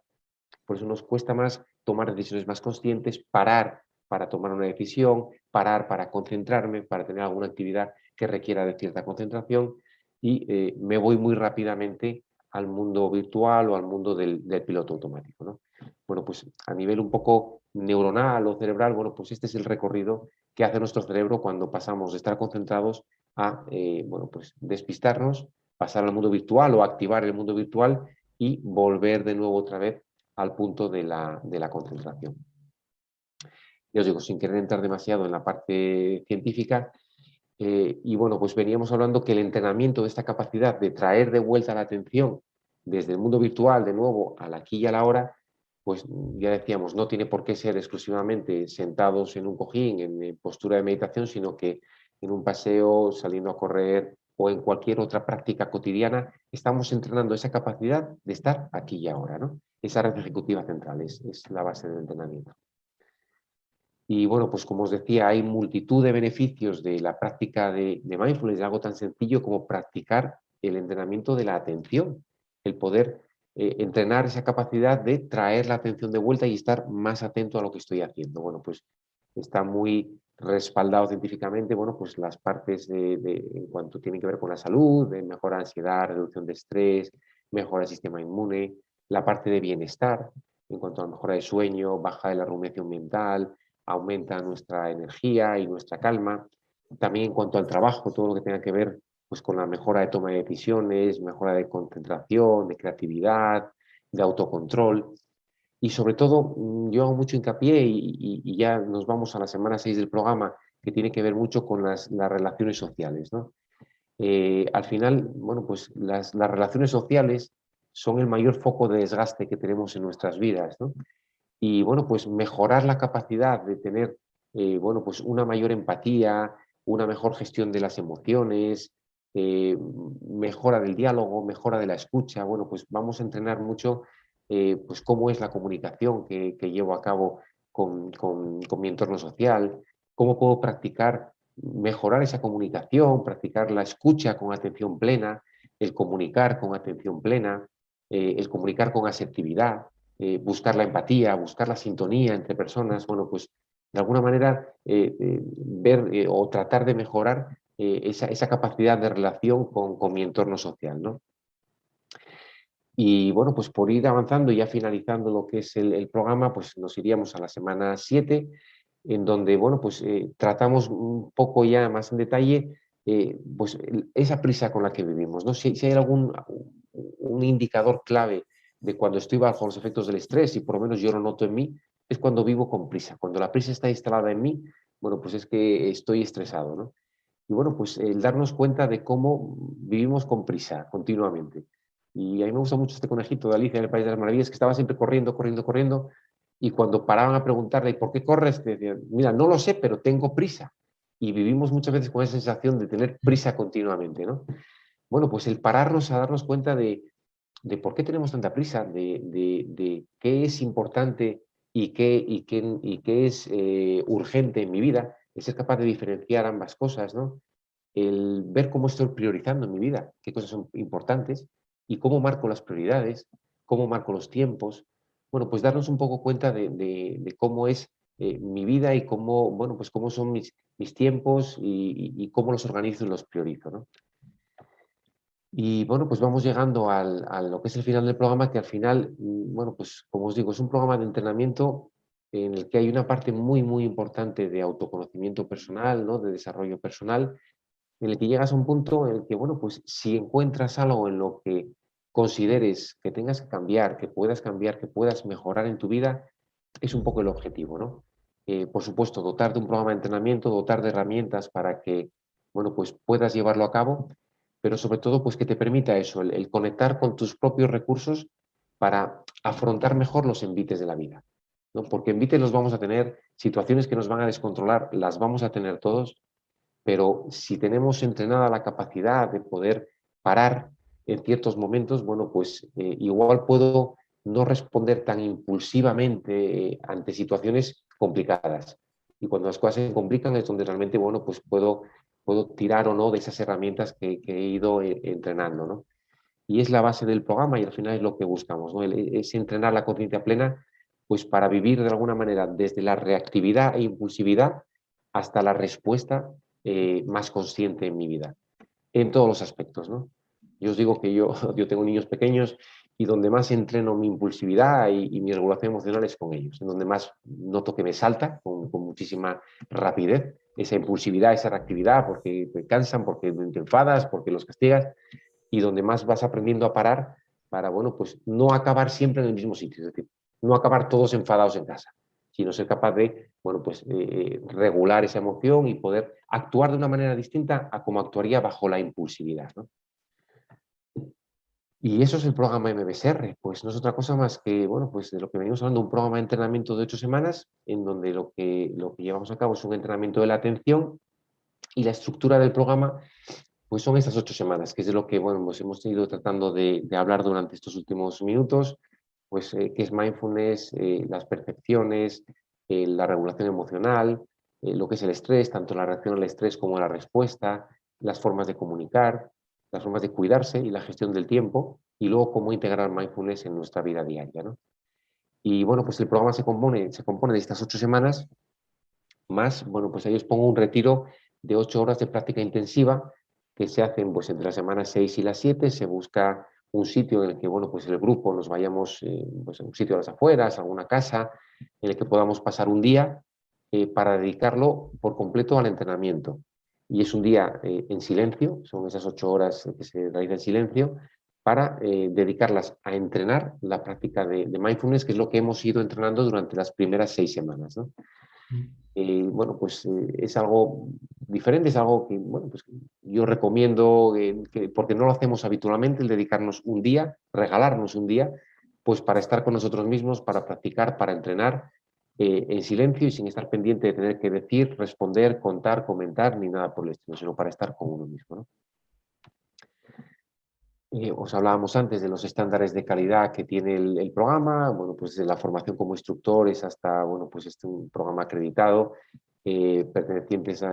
Por eso nos cuesta más tomar decisiones más conscientes, parar para tomar una decisión, parar para concentrarme, para tener alguna actividad que requiera de cierta concentración y me voy muy rápidamente al mundo virtual o al mundo del piloto automático, ¿no? Bueno, pues a nivel un poco neuronal o cerebral, bueno, pues este es el recorrido que hace nuestro cerebro cuando pasamos de estar concentrados a, bueno, pues despistarnos, pasar al mundo virtual o activar el mundo virtual y volver de nuevo otra vez al punto de la concentración. Ya os digo, sin querer entrar demasiado en la parte científica, y bueno, pues veníamos hablando que el entrenamiento de esta capacidad de traer de vuelta la atención desde el mundo virtual de nuevo al aquí y a la hora, pues ya decíamos, no tiene por qué ser exclusivamente sentados en un cojín, en postura de meditación, sino que en un paseo, saliendo a correr o en cualquier otra práctica cotidiana, estamos entrenando esa capacidad de estar aquí y ahora, ¿no? Esa red ejecutiva central es la base del entrenamiento. Y bueno, pues como os decía, hay multitud de beneficios de la práctica de mindfulness, algo tan sencillo como practicar el entrenamiento de la atención, el poder entrenar esa capacidad de traer la atención de vuelta y estar más atento a lo que estoy haciendo. Bueno, pues está muy respaldado científicamente, bueno, pues las partes en cuanto tienen que ver con la salud, de mejora de ansiedad, reducción de estrés, mejora del sistema inmune, la parte de bienestar, en cuanto a la mejora de sueño, baja de la rumiación mental, aumenta nuestra energía y nuestra calma. También en cuanto al trabajo, todo lo que tenga que ver pues, con la mejora de toma de decisiones, mejora de concentración, de creatividad, de autocontrol. Y sobre todo, yo hago mucho hincapié y ya nos vamos a la semana 6 del programa, que tiene que ver mucho con las relaciones sociales, ¿no? Al final, bueno, pues las relaciones sociales son el mayor foco de desgaste que tenemos en nuestras vidas, ¿no? Y bueno, pues mejorar la capacidad de tener, bueno, pues una mayor empatía, una mejor gestión de las emociones, mejora del diálogo, mejora de la escucha. Bueno, pues vamos a entrenar mucho pues cómo es la comunicación que llevo a cabo con mi entorno social, cómo puedo practicar, mejorar esa comunicación, practicar la escucha con atención plena, el comunicar con atención plena, el comunicar con asertividad, buscar la empatía, buscar la sintonía entre personas, bueno, pues de alguna manera ver o tratar de mejorar esa capacidad de relación con mi entorno social, ¿no? Y bueno, pues por ir avanzando y ya finalizando lo que es el programa, pues nos iríamos a la semana 7, en donde, bueno, pues tratamos un poco ya más en detalle, pues esa prisa con la que vivimos, ¿no? Si hay algún un indicador clave de cuando estoy bajo los efectos del estrés, y por lo menos yo lo noto en mí, es cuando vivo con prisa. Cuando la prisa está instalada en mí, bueno, pues es que estoy estresado, ¿no? Y bueno, pues el darnos cuenta de cómo vivimos con prisa continuamente. Y a mí me gusta mucho este conejito de Alicia en el País de las Maravillas, que estaba siempre corriendo, corriendo, corriendo, y cuando paraban a preguntarle, ¿por qué corres? Te decían, mira, no lo sé, pero tengo prisa. Y vivimos muchas veces con esa sensación de tener prisa continuamente, ¿no? Bueno, pues el pararnos a darnos cuenta de por qué tenemos tanta prisa, de qué es importante y qué es urgente en mi vida, el ser capaz de diferenciar ambas cosas, ¿no? El ver cómo estoy priorizando en mi vida, qué cosas son importantes y cómo marco las prioridades, cómo marco los tiempos. Bueno, pues darnos un poco cuenta de cómo es mi vida y cómo, bueno, pues cómo son mis tiempos y cómo los organizo y los priorizo, ¿no? Y bueno, pues vamos llegando a lo que es el final del programa, que al final, bueno, pues como os digo, es un programa de entrenamiento en el que hay una parte muy, muy importante de autoconocimiento personal, ¿no? De desarrollo personal, en el que llegas a un punto en el que, bueno, pues si encuentras algo en lo que consideres que tengas cambiar, que puedas mejorar en tu vida, es un poco el objetivo, ¿no? Por supuesto, dotar de un programa de entrenamiento, dotar de herramientas para que, bueno, pues puedas llevarlo a cabo, pero sobre todo, pues que te permita eso, el conectar con tus propios recursos para afrontar mejor los envites de la vida, ¿no? Porque envites los vamos a tener, situaciones que nos van a descontrolar, las vamos a tener todos, pero si tenemos entrenada la capacidad de poder parar en ciertos momentos, bueno, pues igual puedo no responder tan impulsivamente ante situaciones complicadas. Y cuando las cosas se complican es donde realmente, bueno, pues puedo tirar o no de esas herramientas que he ido entrenando, ¿no? Y es la base del programa y al final es lo que buscamos, ¿no? Es entrenar la conciencia plena pues para vivir de alguna manera desde la reactividad e impulsividad hasta la respuesta más consciente en mi vida, en todos los aspectos, ¿no? Yo os digo que yo tengo niños pequeños y donde más entreno mi impulsividad y mi regulación emocional es con ellos, en donde más noto que me salta con muchísima rapidez esa impulsividad, esa reactividad, porque te cansan, porque te enfadas, porque los castigas, y donde más vas aprendiendo a parar para, bueno, pues no acabar siempre en el mismo sitio, es decir, no acabar todos enfadados en casa, sino ser capaz de, bueno, pues regular esa emoción y poder actuar de una manera distinta a como actuaría bajo la impulsividad, ¿no? Y eso es el programa MBSR, pues no es otra cosa más que, bueno, pues de lo que venimos hablando, un programa de entrenamiento de 8 semanas, en donde lo que llevamos a cabo es un entrenamiento de la atención y la estructura del programa, pues son estas 8 semanas, que es de lo que, bueno, pues hemos ido tratando de hablar durante estos últimos minutos, pues qué es mindfulness, las percepciones, la regulación emocional, lo que es el estrés, tanto la reacción al estrés como la respuesta, las formas de comunicar, las formas de cuidarse y la gestión del tiempo, y luego cómo integrar mindfulness en nuestra vida diaria, ¿no? Y bueno, pues el programa se compone de estas 8 semanas, más, bueno, pues ahí os pongo un retiro de 8 horas de práctica intensiva que se hacen pues entre las semanas 6 y las 7. Se busca un sitio en el que, bueno, pues el grupo nos vayamos pues a un sitio a las afueras, a alguna casa, en el que podamos pasar un día para dedicarlo por completo al entrenamiento. Y es un día en silencio, son esas 8 horas que se realizan en silencio, para dedicarlas a entrenar la práctica de mindfulness, que es lo que hemos ido entrenando durante las primeras 6 semanas, ¿no? Bueno, pues es algo diferente, es algo que, bueno, pues yo recomiendo, porque no lo hacemos habitualmente, el dedicarnos un día, regalarnos un día, pues para estar con nosotros mismos, para practicar, para entrenar en silencio y sin estar pendiente de tener que decir, responder, contar, comentar, ni nada por el estilo, sino para estar con uno mismo, ¿no? Os hablábamos antes de los estándares de calidad que tiene el programa, bueno, pues de la formación como instructores hasta, bueno, pues este un programa acreditado, pertenecientes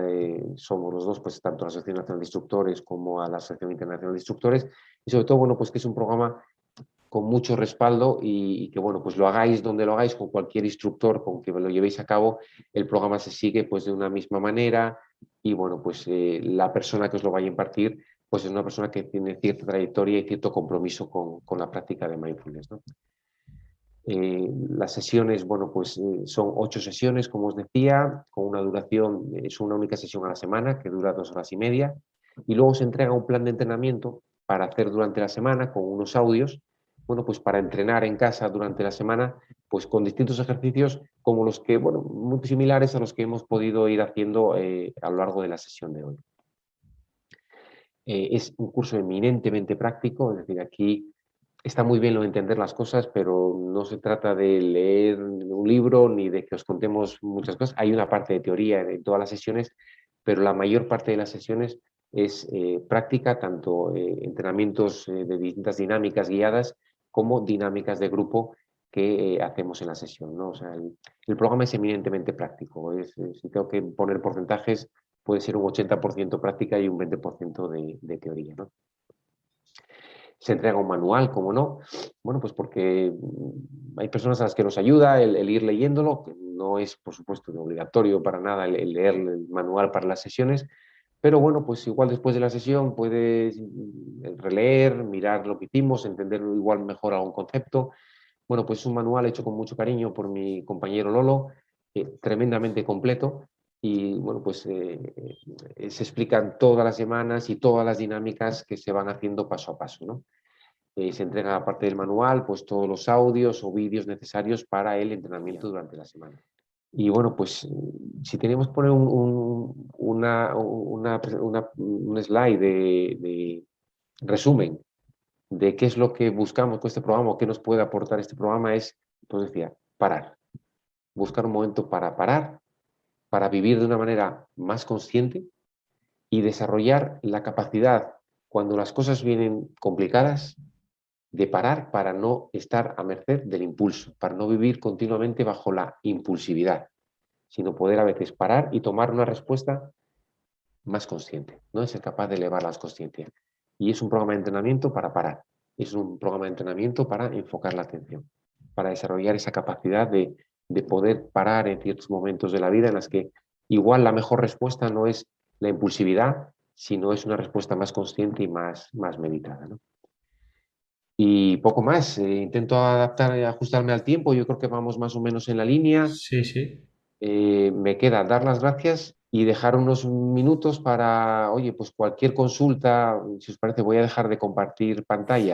somos los dos, pues tanto a la Asociación Nacional de Instructores como a la Asociación Internacional de Instructores, y sobre todo, bueno, pues que es un programa con mucho respaldo y que, bueno, pues lo hagáis donde lo hagáis, con cualquier instructor con que lo llevéis a cabo, el programa se sigue pues de una misma manera y, bueno, pues la persona que os lo vaya a impartir pues es una persona que tiene cierta trayectoria y cierto compromiso con la práctica de mindfulness, ¿no? Las sesiones, bueno, pues son 8 sesiones, como os decía, con una duración, es una única sesión a la semana que dura 2 horas y media, y luego se entrega un plan de entrenamiento para hacer durante la semana con unos audios, bueno, pues para entrenar en casa durante la semana, pues con distintos ejercicios como los que, bueno, muy similares a los que hemos podido ir haciendo a lo largo de la sesión de hoy. Es un curso eminentemente práctico, es decir, aquí está muy bien lo de entender las cosas, pero no se trata de leer un libro ni de que os contemos muchas cosas. Hay una parte de teoría en todas las sesiones, pero la mayor parte de las sesiones es práctica, tanto entrenamientos de distintas dinámicas guiadas como dinámicas de grupo que hacemos en la sesión, ¿no? O sea, el programa es eminentemente práctico. Si tengo que poner porcentajes, puede ser un 80% práctica y un 20% de teoría, ¿no? Se entrega un manual, como no, bueno, pues porque hay personas a las que nos ayuda el ir leyéndolo, que no es, por supuesto, obligatorio para nada el leer el manual para las sesiones, pero bueno, pues igual después de la sesión puedes releer, mirar lo que hicimos, entender igual mejor algún concepto. Bueno, pues es un manual hecho con mucho cariño por mi compañero Lolo, tremendamente completo, y bueno, pues se explican todas las semanas y todas las dinámicas que se van haciendo paso a paso, ¿no? Se entrega, aparte del manual, pues todos los audios o vídeos necesarios para el entrenamiento durante la semana. Y bueno, pues si tenemos que poner un slide de resumen de qué es lo que buscamos con este programa o qué nos puede aportar este programa es, pues decía, parar. Buscar un momento para parar, para vivir de una manera más consciente y desarrollar la capacidad, cuando las cosas vienen complicadas, de parar para no estar a merced del impulso, para no vivir continuamente bajo la impulsividad, sino poder a veces parar y tomar una respuesta más consciente, ¿no? Es ser capaz de elevar las conciencias. Y es un programa de entrenamiento para parar, es un programa de entrenamiento para enfocar la atención. para desarrollar esa capacidad de poder parar en ciertos momentos de la vida en las que igual la mejor respuesta no es la impulsividad, sino es una respuesta más consciente y más meditada, ¿no? Y poco más, intento adaptar, ajustarme al tiempo, yo creo que vamos más o menos en la línea. Sí, sí. Me queda dar las gracias y dejar unos minutos para, oye, pues cualquier consulta, si os parece, voy a dejar de compartir pantalla.